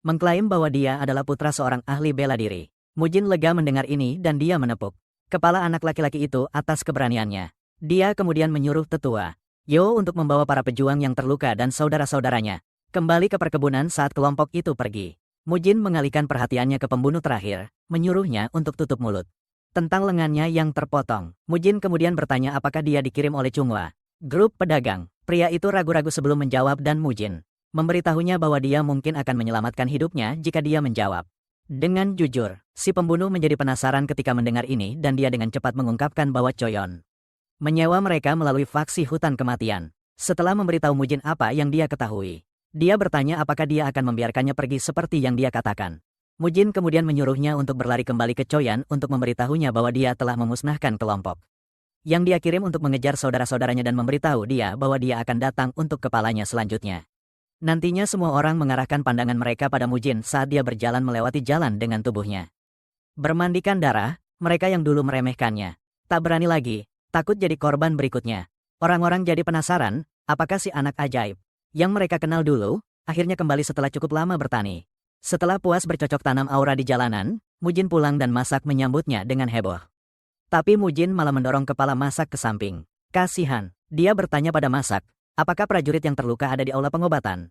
Mengklaim bahwa dia adalah putra seorang ahli bela diri. Mujin lega mendengar ini dan dia menepuk kepala anak laki-laki itu atas keberaniannya. Dia kemudian menyuruh tetua Yo untuk membawa para pejuang yang terluka dan saudara-saudaranya kembali ke perkebunan saat kelompok itu pergi. Mujin mengalihkan perhatiannya ke pembunuh terakhir, menyuruhnya untuk tutup mulut. Tentang lengannya yang terpotong, Mujin kemudian bertanya apakah dia dikirim oleh Chunghwa, grup pedagang. Pria itu ragu-ragu sebelum menjawab dan Mujin memberitahunya bahwa dia mungkin akan menyelamatkan hidupnya jika dia menjawab. Dengan jujur, si pembunuh menjadi penasaran ketika mendengar ini dan dia dengan cepat mengungkapkan bahwa Choyon menyewa mereka melalui faksi hutan kematian. Setelah memberitahu Mujin apa yang dia ketahui, dia bertanya apakah dia akan membiarkannya pergi seperti yang dia katakan. Mujin kemudian menyuruhnya untuk berlari kembali ke Choyan untuk memberitahunya bahwa dia telah memusnahkan kelompok yang dia kirim untuk mengejar saudara-saudaranya dan memberitahu dia bahwa dia akan datang untuk kepalanya selanjutnya. Nantinya semua orang mengarahkan pandangan mereka pada Mujin saat dia berjalan melewati jalan dengan tubuhnya bermandikan darah. Mereka yang dulu meremehkannya tak berani lagi, takut jadi korban berikutnya. Orang-orang jadi penasaran, apakah si anak ajaib yang mereka kenal dulu akhirnya kembali setelah cukup lama bertani. Setelah puas bercocok tanam aura di jalanan, Mujin pulang dan Masak menyambutnya dengan heboh. Tapi Mujin malah mendorong kepala Masak ke samping. Kasihan, dia bertanya pada Masak, apakah prajurit yang terluka ada di aula pengobatan?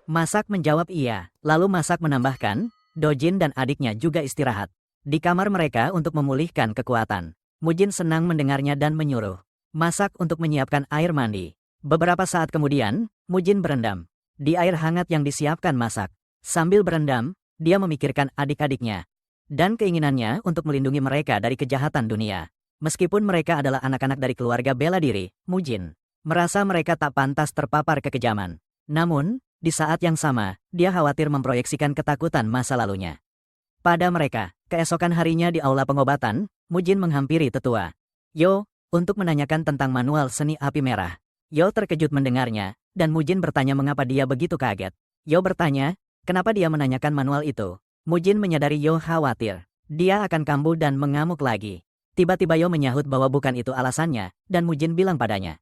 Masak menjawab iya, lalu Masak menambahkan, Dojin dan adiknya juga istirahat di kamar mereka untuk memulihkan kekuatan. Mujin senang mendengarnya dan menyuruh Masak untuk menyiapkan air mandi. Beberapa saat kemudian, Mujin berendam di air hangat yang disiapkan Masak. Sambil berendam, dia memikirkan adik-adiknya dan keinginannya untuk melindungi mereka dari kejahatan dunia. Meskipun mereka adalah anak-anak dari keluarga bela diri, Mujin merasa mereka tak pantas terpapar kekejaman. Namun, di saat yang sama, dia khawatir memproyeksikan ketakutan masa lalunya pada mereka. Keesokan harinya di aula pengobatan, Mujin menghampiri tetua Yo untuk menanyakan tentang manual seni api merah. Yo terkejut mendengarnya, dan Mujin bertanya mengapa dia begitu kaget. Yo bertanya, kenapa dia menanyakan manual itu? Mujin menyadari Yo khawatir dia akan kambuh dan mengamuk lagi. Tiba-tiba Yo menyahut bahwa bukan itu alasannya, dan Mujin bilang padanya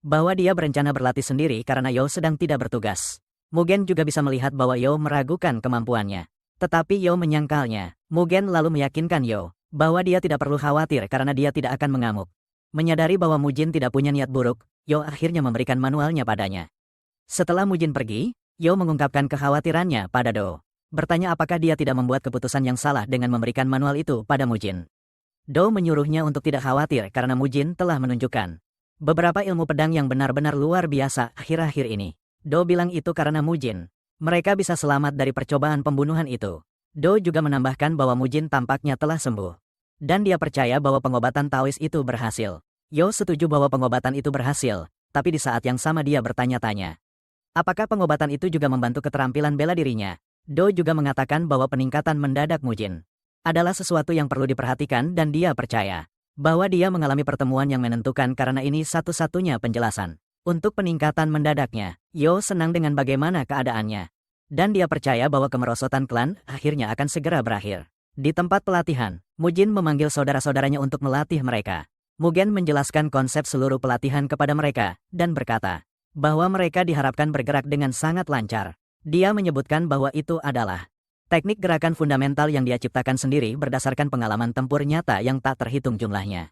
bahwa dia berencana berlatih sendiri karena Yo sedang tidak bertugas. Mugen juga bisa melihat bahwa Yo meragukan kemampuannya. Tetapi Yo menyangkalnya. Mugen lalu meyakinkan Yo bahwa dia tidak perlu khawatir karena dia tidak akan mengamuk. Menyadari bahwa Mujin tidak punya niat buruk, Yo akhirnya memberikan manualnya padanya. Setelah Mujin pergi, Yo mengungkapkan kekhawatirannya pada Do. Bertanya apakah dia tidak membuat keputusan yang salah dengan memberikan manual itu pada Mujin. Do menyuruhnya untuk tidak khawatir karena Mujin telah menunjukkan beberapa ilmu pedang yang benar-benar luar biasa akhir-akhir ini. Do bilang itu karena Mujin mereka bisa selamat dari percobaan pembunuhan itu. Do juga menambahkan bahwa Mujin tampaknya telah sembuh. Dan dia percaya bahwa pengobatan Taois itu berhasil. Yo setuju bahwa pengobatan itu berhasil, tapi di saat yang sama dia bertanya-tanya, apakah pengobatan itu juga membantu keterampilan bela dirinya? Do juga mengatakan bahwa peningkatan mendadak Mujin adalah sesuatu yang perlu diperhatikan dan dia percaya bahwa dia mengalami pertemuan yang menentukan karena ini satu-satunya penjelasan untuk peningkatan mendadaknya. Yo senang dengan bagaimana keadaannya. Dan dia percaya bahwa kemerosotan klan akhirnya akan segera berakhir. Di tempat pelatihan, Mujin memanggil saudara-saudaranya untuk melatih mereka. Mugen menjelaskan konsep seluruh pelatihan kepada mereka, dan berkata bahwa mereka diharapkan bergerak dengan sangat lancar. Dia menyebutkan bahwa itu adalah teknik gerakan fundamental yang dia ciptakan sendiri berdasarkan pengalaman tempur nyata yang tak terhitung jumlahnya.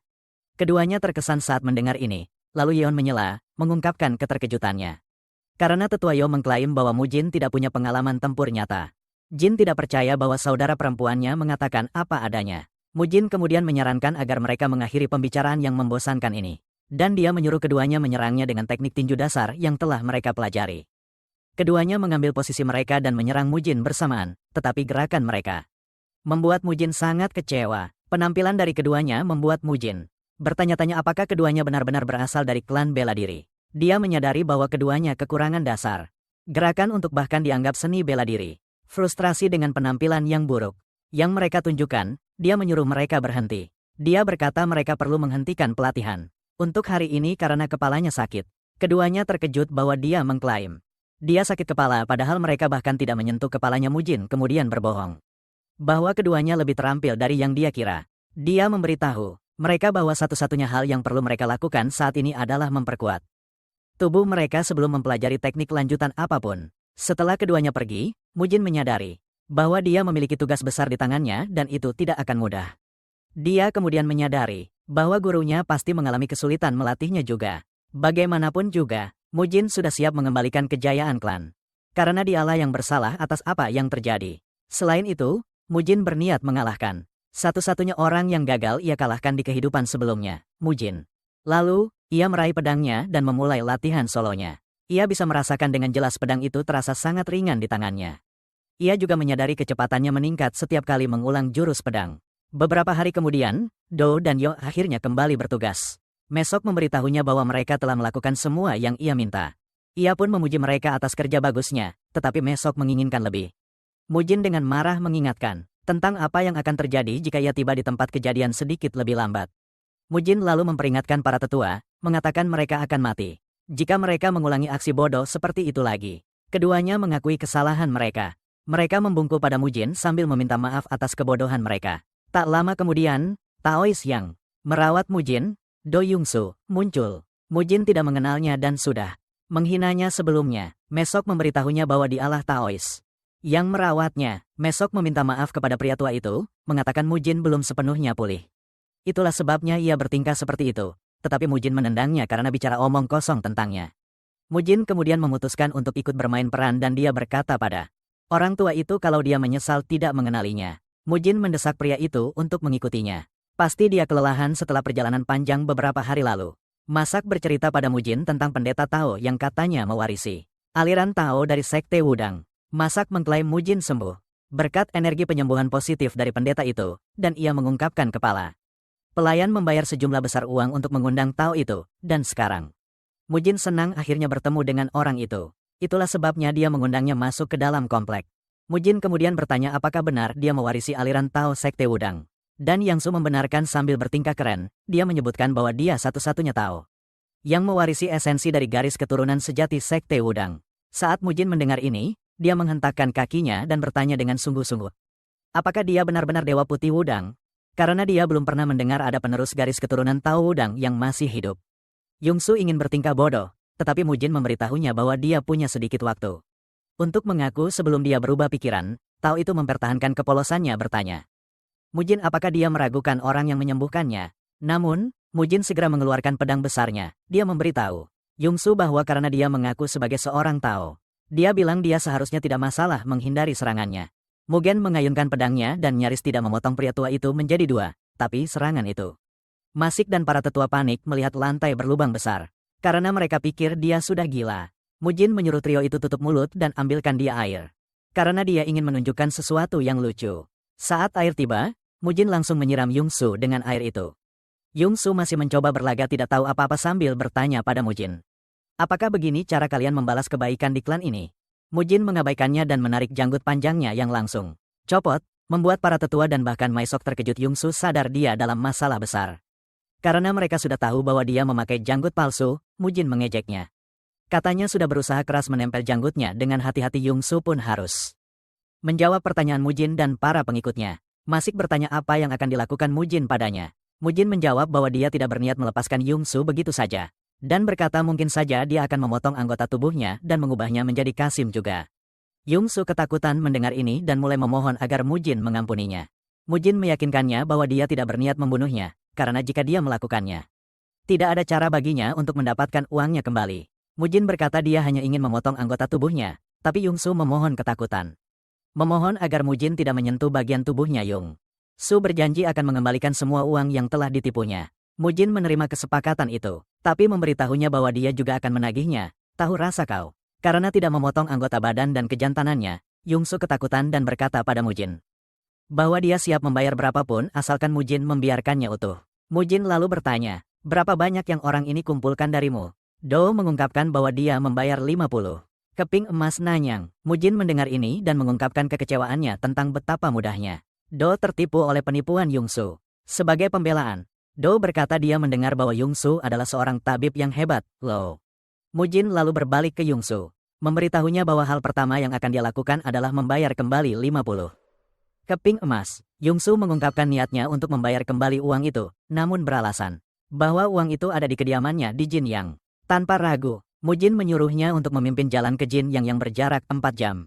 Keduanya terkesan saat mendengar ini, lalu Yeon menyela, mengungkapkan keterkejutannya. Karena tetua Yo mengklaim bahwa Mujin tidak punya pengalaman tempur nyata. Jin tidak percaya bahwa saudara perempuannya mengatakan apa adanya. Mujin kemudian menyarankan agar mereka mengakhiri pembicaraan yang membosankan ini. Dan dia menyuruh keduanya menyerangnya dengan teknik tinju dasar yang telah mereka pelajari. Keduanya mengambil posisi mereka dan menyerang Mujin bersamaan, tetapi gerakan mereka membuat Mujin sangat kecewa. Penampilan dari keduanya membuat Mujin bertanya-tanya apakah keduanya benar-benar berasal dari klan bela diri. Dia menyadari bahwa keduanya kekurangan dasar gerakan untuk bahkan dianggap seni bela diri. Frustrasi dengan penampilan yang buruk yang mereka tunjukkan, dia menyuruh mereka berhenti. Dia berkata mereka perlu menghentikan pelatihan untuk hari ini karena kepalanya sakit. Keduanya terkejut bahwa dia mengklaim dia sakit kepala padahal mereka bahkan tidak menyentuh kepalanya. Mujin kemudian berbohong bahwa keduanya lebih terampil dari yang dia kira. Dia memberitahu mereka bahwa satu-satunya hal yang perlu mereka lakukan saat ini adalah memperkuat tubuh mereka sebelum mempelajari teknik lanjutan apapun. Setelah keduanya pergi, Mujin menyadari bahwa dia memiliki tugas besar di tangannya dan itu tidak akan mudah. Dia kemudian menyadari bahwa gurunya pasti mengalami kesulitan melatihnya juga. Bagaimanapun juga, Mujin sudah siap mengembalikan kejayaan klan. Karena dialah yang bersalah atas apa yang terjadi. Selain itu, Mujin berniat mengalahkan satu-satunya orang yang gagal ia kalahkan di kehidupan sebelumnya, Mujin. Lalu, ia meraih pedangnya dan memulai latihan solonya. Ia bisa merasakan dengan jelas pedang itu terasa sangat ringan di tangannya. Ia juga menyadari kecepatannya meningkat setiap kali mengulang jurus pedang. Beberapa hari kemudian, Do dan Yo akhirnya kembali bertugas. Mesok memberitahunya bahwa mereka telah melakukan semua yang ia minta. Ia pun memuji mereka atas kerja bagusnya, tetapi Mesok menginginkan lebih. Mujin dengan marah mengingatkan tentang apa yang akan terjadi jika ia tiba di tempat kejadian sedikit lebih lambat. Mujin lalu memperingatkan para tetua, mengatakan mereka akan mati jika mereka mengulangi aksi bodoh seperti itu lagi. Keduanya mengakui kesalahan mereka. Mereka membungkuk pada Mujin sambil meminta maaf atas kebodohan mereka. Tak lama kemudian, Taois yang merawat Mujin, Do Yungsu, muncul. Mujin tidak mengenalnya dan sudah menghinanya sebelumnya. Mesok memberitahunya bahwa dialah Taois yang merawatnya. Mesok meminta maaf kepada pria tua itu, mengatakan Mujin belum sepenuhnya pulih. Itulah sebabnya ia bertingkah seperti itu. Tetapi Mujin menendangnya karena bicara omong kosong tentangnya. Mujin kemudian memutuskan untuk ikut bermain peran dan dia berkata pada orang tua itu kalau dia menyesal tidak mengenalinya. Mujin mendesak pria itu untuk mengikutinya. Pasti dia kelelahan setelah perjalanan panjang beberapa hari lalu. Masak bercerita pada Mujin tentang pendeta Tao yang katanya mewarisi aliran Tao dari Sekte Wudang. Masak mengklaim Mujin sembuh berkat energi penyembuhan positif dari pendeta itu, dan ia mengungkapkan kepala pelayan membayar sejumlah besar uang untuk mengundang Tao itu, dan sekarang Mujin senang akhirnya bertemu dengan orang itu. Itulah sebabnya dia mengundangnya masuk ke dalam komplek. Mujin kemudian bertanya apakah benar dia mewarisi aliran Tao Sekte Wudang. Dan Yangsu membenarkan sambil bertingkah keren, dia menyebutkan bahwa dia satu-satunya Tao yang mewarisi esensi dari garis keturunan sejati Sekte Wudang. Saat Mujin mendengar ini, dia menghentakkan kakinya dan bertanya dengan sungguh-sungguh. Apakah dia benar-benar Dewa Putih Wudang? Karena dia belum pernah mendengar ada penerus garis keturunan Tao Wudang yang masih hidup. Yungsu ingin bertingkah bodoh, tetapi Mujin memberitahunya bahwa dia punya sedikit waktu untuk mengaku sebelum dia berubah pikiran. Tao itu mempertahankan kepolosannya bertanya. Mujin apakah dia meragukan orang yang menyembuhkannya? Namun, Mujin segera mengeluarkan pedang besarnya. Dia memberitahu Yungsu bahwa karena dia mengaku sebagai seorang Tao, dia bilang dia seharusnya tidak masalah menghindari serangannya. Mugen mengayunkan pedangnya dan nyaris tidak memotong pria tua itu menjadi dua, tapi serangan itu Masik dan para tetua panik melihat lantai berlubang besar. Karena mereka pikir dia sudah gila. Mujin menyuruh trio itu tutup mulut dan ambilkan dia air. Karena dia ingin menunjukkan sesuatu yang lucu. Saat air tiba, Mujin langsung menyiram Yungsu dengan air itu. Yungsu masih mencoba berlagak tidak tahu apa-apa sambil bertanya pada Mujin. Apakah begini cara kalian membalas kebaikan di klan ini? Mujin mengabaikannya dan menarik janggut panjangnya yang langsung copot, membuat para tetua dan bahkan Maisok terkejut. Yungsu sadar dia dalam masalah besar. Karena mereka sudah tahu bahwa dia memakai janggut palsu, Mujin mengejeknya. Katanya sudah berusaha keras menempel janggutnya dengan hati-hati. Yungsu pun harus menjawab pertanyaan Mujin dan para pengikutnya. Masik bertanya apa yang akan dilakukan Mujin padanya. Mujin menjawab bahwa dia tidak berniat melepaskan Yungsu begitu saja. Dan berkata mungkin saja dia akan memotong anggota tubuhnya dan mengubahnya menjadi Kasim juga. Yungsu ketakutan mendengar ini dan mulai memohon agar Mujin mengampuninya. Mujin meyakinkannya bahwa dia tidak berniat membunuhnya, karena jika dia melakukannya, tidak ada cara baginya untuk mendapatkan uangnya kembali. Mujin berkata dia hanya ingin memotong anggota tubuhnya, tapi Yungsu memohon ketakutan. Memohon agar Mujin tidak menyentuh bagian tubuhnya. Yungsu berjanji akan mengembalikan semua uang yang telah ditipunya. Mujin menerima kesepakatan itu, tapi memberitahunya bahwa dia juga akan menagihnya. Tahu rasa kau? Karena tidak memotong anggota badan dan kejantanannya, Yungsu ketakutan dan berkata pada Mujin bahwa dia siap membayar berapapun asalkan Mujin membiarkannya utuh. Mujin lalu bertanya, berapa banyak yang orang ini kumpulkan darimu? Do mengungkapkan bahwa dia membayar 50 keping emas Nanyang. Mujin mendengar ini dan mengungkapkan kekecewaannya tentang betapa mudahnya Do tertipu oleh penipuan Yungsu. Sebagai pembelaan, Do berkata dia mendengar bahwa Yungsu adalah seorang tabib yang hebat, loh. Mujin lalu berbalik ke Yungsu, memberitahunya bahwa hal pertama yang akan dia lakukan adalah membayar kembali 50 keping emas. Yungsu mengungkapkan niatnya untuk membayar kembali uang itu, namun beralasan bahwa uang itu ada di kediamannya di Jinyang. Tanpa ragu, Mujin menyuruhnya untuk memimpin jalan ke Jinyang yang berjarak 4 jam.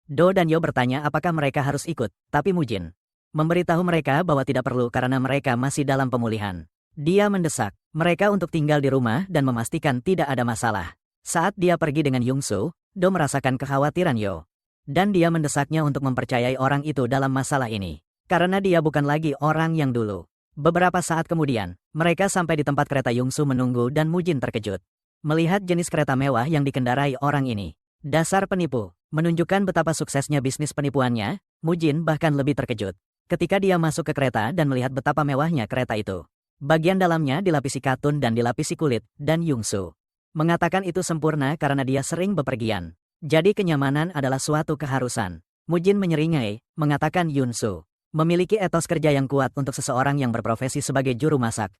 Do dan Yo bertanya apakah mereka harus ikut, tapi Mujin memberitahu mereka bahwa tidak perlu karena mereka masih dalam pemulihan. Dia mendesak mereka untuk tinggal di rumah dan memastikan tidak ada masalah. Saat dia pergi dengan Yungsu, Do merasakan kekhawatiran Yo. Dan dia mendesaknya untuk mempercayai orang itu dalam masalah ini. Karena dia bukan lagi orang yang dulu. Beberapa saat kemudian, mereka sampai di tempat kereta Yungsu menunggu dan Mujin terkejut melihat jenis kereta mewah yang dikendarai orang ini. Dasar penipu. Menunjukkan betapa suksesnya bisnis penipuannya, Mujin bahkan lebih terkejut ketika dia masuk ke kereta dan melihat betapa mewahnya kereta itu. Bagian dalamnya dilapisi katun dan dilapisi kulit, dan Yungsu mengatakan itu sempurna karena dia sering bepergian. Jadi kenyamanan adalah suatu keharusan. Mujin menyeringai, mengatakan Yungsu memiliki etos kerja yang kuat untuk seseorang yang berprofesi sebagai juru masak.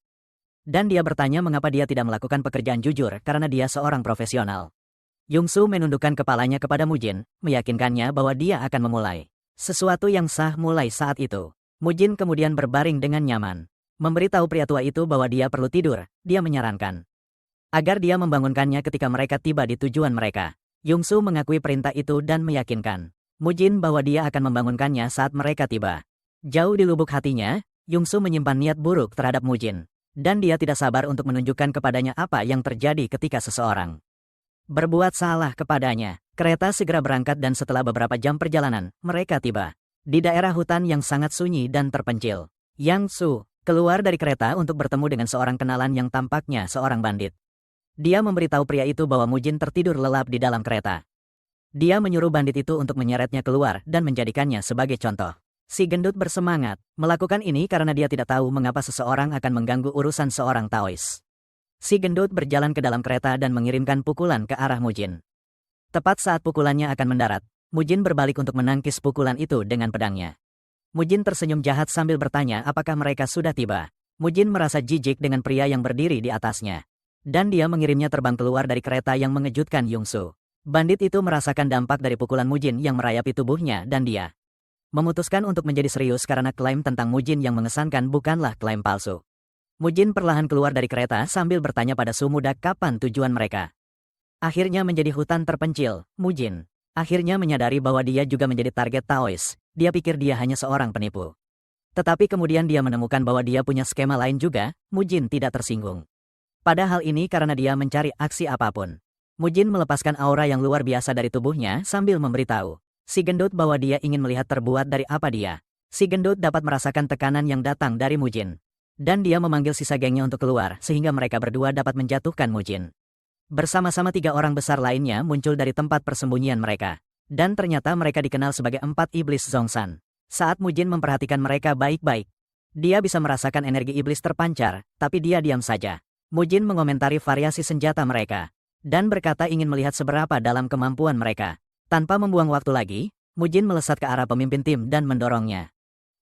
Dan dia bertanya mengapa dia tidak melakukan pekerjaan jujur karena dia seorang profesional. Yungsu menundukkan kepalanya kepada Mujin, meyakinkannya bahwa dia akan memulai sesuatu yang sah mulai saat itu. Mujin kemudian berbaring dengan nyaman. Memberitahu pria tua itu bahwa dia perlu tidur, dia menyarankan agar dia membangunkannya ketika mereka tiba di tujuan mereka. Yungsu mengakui perintah itu dan meyakinkan Mujin bahwa dia akan membangunkannya saat mereka tiba. Jauh di lubuk hatinya, Yungsu menyimpan niat buruk terhadap Mujin. Dan dia tidak sabar untuk menunjukkan kepadanya apa yang terjadi ketika seseorang berbuat salah kepadanya. Kereta segera berangkat dan setelah beberapa jam perjalanan, mereka tiba di daerah hutan yang sangat sunyi dan terpencil. Yang Su keluar dari kereta untuk bertemu dengan seorang kenalan yang tampaknya seorang bandit. Dia memberitahu pria itu bahwa Mujin tertidur lelap di dalam kereta. Dia menyuruh bandit itu untuk menyeretnya keluar dan menjadikannya sebagai contoh. Si gendut bersemangat melakukan ini karena dia tidak tahu mengapa seseorang akan mengganggu urusan seorang Taois. Si gendut berjalan ke dalam kereta dan mengirimkan pukulan ke arah Mujin. Tepat saat pukulannya akan mendarat, Mujin berbalik untuk menangkis pukulan itu dengan pedangnya. Mujin tersenyum jahat sambil bertanya apakah mereka sudah tiba. Mujin merasa jijik dengan pria yang berdiri di atasnya. Dan dia mengirimnya terbang keluar dari kereta yang mengejutkan Yungsu. Bandit itu merasakan dampak dari pukulan Mujin yang merayapi tubuhnya dan dia memutuskan untuk menjadi serius karena klaim tentang Mujin yang mengesankan bukanlah klaim palsu. Mujin perlahan keluar dari kereta sambil bertanya pada Su muda kapan tujuan mereka. Akhirnya menjadi hutan terpencil, Mujin akhirnya menyadari bahwa dia juga menjadi target Taois. Dia pikir dia hanya seorang penipu. Tetapi kemudian dia menemukan bahwa dia punya skema lain juga. Mujin tidak tersinggung. Padahal ini karena dia mencari aksi apapun. Mujin melepaskan aura yang luar biasa dari tubuhnya sambil memberitahu si gendut bahwa dia ingin melihat terbuat dari apa dia. Si gendut dapat merasakan tekanan yang datang dari Mujin. Dan dia memanggil sisa gengnya untuk keluar sehingga mereka berdua dapat menjatuhkan Mujin. Bersama-sama 3 orang besar lainnya muncul dari tempat persembunyian mereka. Dan ternyata mereka dikenal sebagai 4 iblis Zhongshan. Saat Mujin memperhatikan mereka baik-baik, dia bisa merasakan energi iblis terpancar, tapi dia diam saja. Mujin mengomentari variasi senjata mereka dan berkata ingin melihat seberapa dalam kemampuan mereka. Tanpa membuang waktu lagi, Mujin melesat ke arah pemimpin tim dan mendorongnya.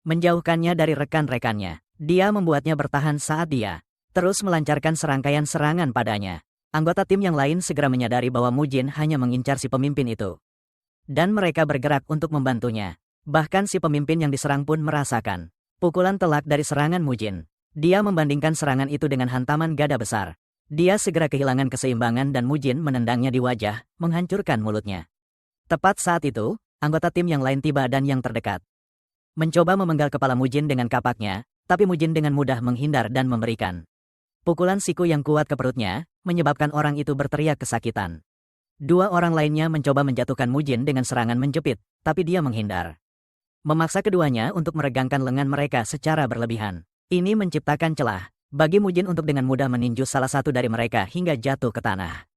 Menjauhkannya dari rekan-rekannya. Dia membuatnya bertahan saat dia terus melancarkan serangkaian serangan padanya. Anggota tim yang lain segera menyadari bahwa Mujin hanya mengincar si pemimpin itu. Dan mereka bergerak untuk membantunya. Bahkan si pemimpin yang diserang pun merasakan pukulan telak dari serangan Mujin. Dia membandingkan serangan itu dengan hantaman gada besar. Dia segera kehilangan keseimbangan dan Mujin menendangnya di wajah, menghancurkan mulutnya. Tepat saat itu, anggota tim yang lain tiba dan yang terdekat mencoba memenggal kepala Mujin dengan kapaknya, tapi Mujin dengan mudah menghindar dan memberikan pukulan siku yang kuat ke perutnya, menyebabkan orang itu berteriak kesakitan. 2 orang lainnya mencoba menjatuhkan Mujin dengan serangan menjepit, tapi dia menghindar. Memaksa keduanya untuk meregangkan lengan mereka secara berlebihan. Ini menciptakan celah bagi Mujin untuk dengan mudah meninju salah satu dari mereka hingga jatuh ke tanah.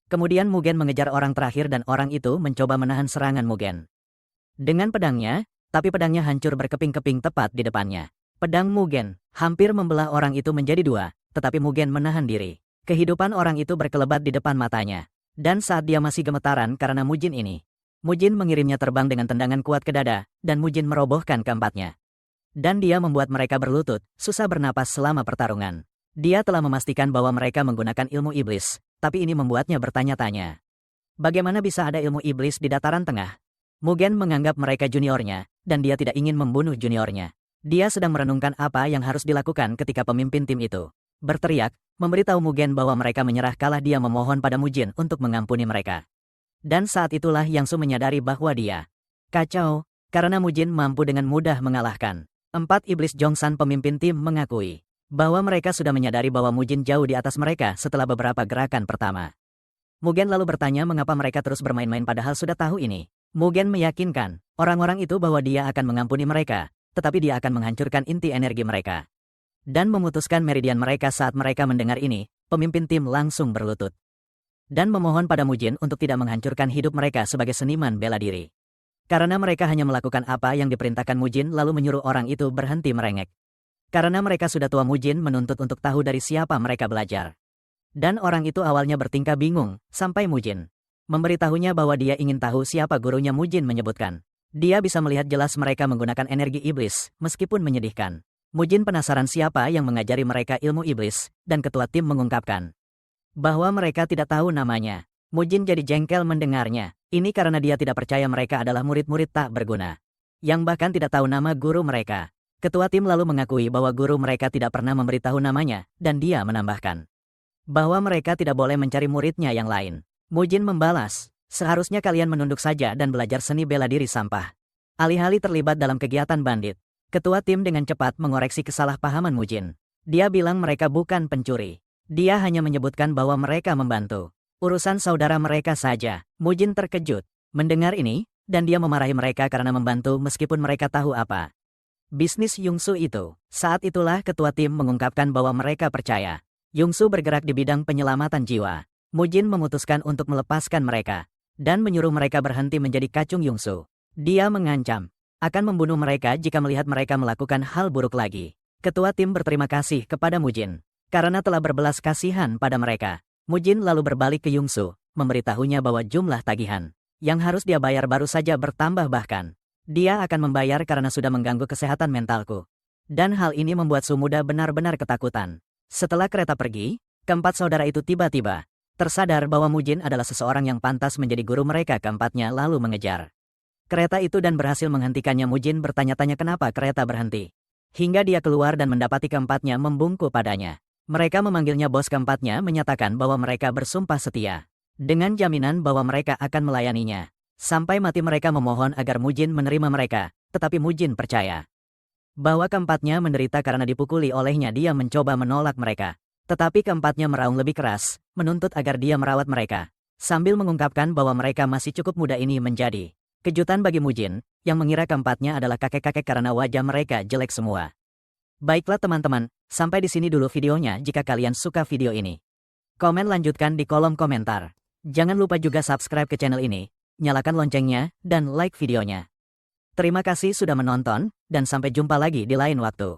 Kemudian Mugen mengejar orang terakhir dan orang itu mencoba menahan serangan Mugen dengan pedangnya, tapi pedangnya hancur berkeping-keping tepat di depannya. Pedang Mugen hampir membelah orang itu menjadi 2, tetapi Mugen menahan diri. Kehidupan orang itu berkelebat di depan matanya. Dan saat dia masih gemetaran karena Mujin ini, Mujin mengirimnya terbang dengan tendangan kuat ke dada, dan Mujin merobohkan keempatnya. Dan dia membuat mereka berlutut, susah bernapas selama pertarungan. Dia telah memastikan bahwa mereka menggunakan ilmu iblis, tapi ini membuatnya bertanya-tanya. Bagaimana bisa ada ilmu iblis di dataran tengah? Mugen menganggap mereka juniornya, dan dia tidak ingin membunuh juniornya. Dia sedang merenungkan apa yang harus dilakukan ketika pemimpin tim itu berteriak, memberitahu Mugen bahwa mereka menyerah kalah. Dia memohon pada Mujin untuk mengampuni mereka. Dan saat itulah Yang Su menyadari bahwa dia kacau, karena Mujin mampu dengan mudah mengalahkan 4 iblis Jongsan. Pemimpin tim mengakui bahwa mereka sudah menyadari bahwa Mujin jauh di atas mereka setelah beberapa gerakan pertama. Mugen lalu bertanya mengapa mereka terus bermain-main padahal sudah tahu ini. Mugen meyakinkan orang-orang itu bahwa dia akan mengampuni mereka, tetapi dia akan menghancurkan inti energi mereka. Dan memutuskan meridian mereka. Saat mereka mendengar ini, pemimpin tim langsung berlutut. Dan memohon pada Mujin untuk tidak menghancurkan hidup mereka sebagai seniman bela diri. Karena mereka hanya melakukan apa yang diperintahkan Mujin lalu menyuruh orang itu berhenti merengek. Karena mereka sudah tua, Mujin menuntut untuk tahu dari siapa mereka belajar. Dan orang itu awalnya bertingkah bingung, sampai Mujin memberitahunya bahwa dia ingin tahu siapa gurunya. Mujin menyebutkan dia bisa melihat jelas mereka menggunakan energi iblis, meskipun menyedihkan. Mujin penasaran siapa yang mengajari mereka ilmu iblis, dan ketua tim mengungkapkan bahwa mereka tidak tahu namanya. Mujin jadi jengkel mendengarnya. Ini karena dia tidak percaya mereka adalah murid-murid tak berguna, yang bahkan tidak tahu nama guru mereka. Ketua tim lalu mengakui bahwa guru mereka tidak pernah memberitahu namanya, dan dia menambahkan bahwa mereka tidak boleh mencari muridnya yang lain. Mujin membalas, seharusnya kalian menunduk saja dan belajar seni bela diri sampah. Alih-alih terlibat dalam kegiatan bandit. Ketua tim dengan cepat mengoreksi kesalahpahaman Mujin. Dia bilang mereka bukan pencuri. Dia hanya menyebutkan bahwa mereka membantu urusan saudara mereka saja. Mujin terkejut mendengar ini, dan dia memarahi mereka karena membantu meskipun mereka tahu apa bisnis Yungsu itu. Saat itulah ketua tim mengungkapkan bahwa mereka percaya Yungsu bergerak di bidang penyelamatan jiwa. Mujin memutuskan untuk melepaskan mereka dan menyuruh mereka berhenti menjadi kacung Yungsu. Dia mengancam akan membunuh mereka jika melihat mereka melakukan hal buruk lagi. Ketua tim berterima kasih kepada Mujin karena telah berbelas kasihan pada mereka. Mujin lalu berbalik ke Yungsu, memberitahunya bahwa jumlah tagihan yang harus dia bayar baru saja bertambah, bahkan dia akan membayar karena sudah mengganggu kesehatan mentalku. Dan hal ini membuat Sumuda benar-benar ketakutan. Setelah kereta pergi, keempat saudara itu tiba-tiba tersadar bahwa Mujin adalah seseorang yang pantas menjadi guru mereka. Keempatnya lalu mengejar kereta itu dan berhasil menghentikannya. Mujin bertanya-tanya kenapa kereta berhenti, hingga dia keluar dan mendapati keempatnya membungkuk padanya. Mereka memanggilnya bos. Keempatnya menyatakan bahwa mereka bersumpah setia dengan jaminan bahwa mereka akan melayaninya sampai mati. Mereka memohon agar Mujin menerima mereka, tetapi Mujin percaya bahwa keempatnya menderita karena dipukuli olehnya. Dia mencoba menolak mereka, tetapi keempatnya meraung lebih keras, menuntut agar dia merawat mereka, sambil mengungkapkan bahwa mereka masih cukup muda. Ini menjadi kejutan bagi Mujin, yang mengira keempatnya adalah kakek-kakek karena wajah mereka jelek semua. Baiklah teman-teman, sampai di sini dulu videonya. Jika kalian suka video ini, komen lanjutkan di kolom komentar. Jangan lupa juga subscribe ke channel ini, nyalakan loncengnya, dan like videonya. Terima kasih sudah menonton, dan sampai jumpa lagi di lain waktu.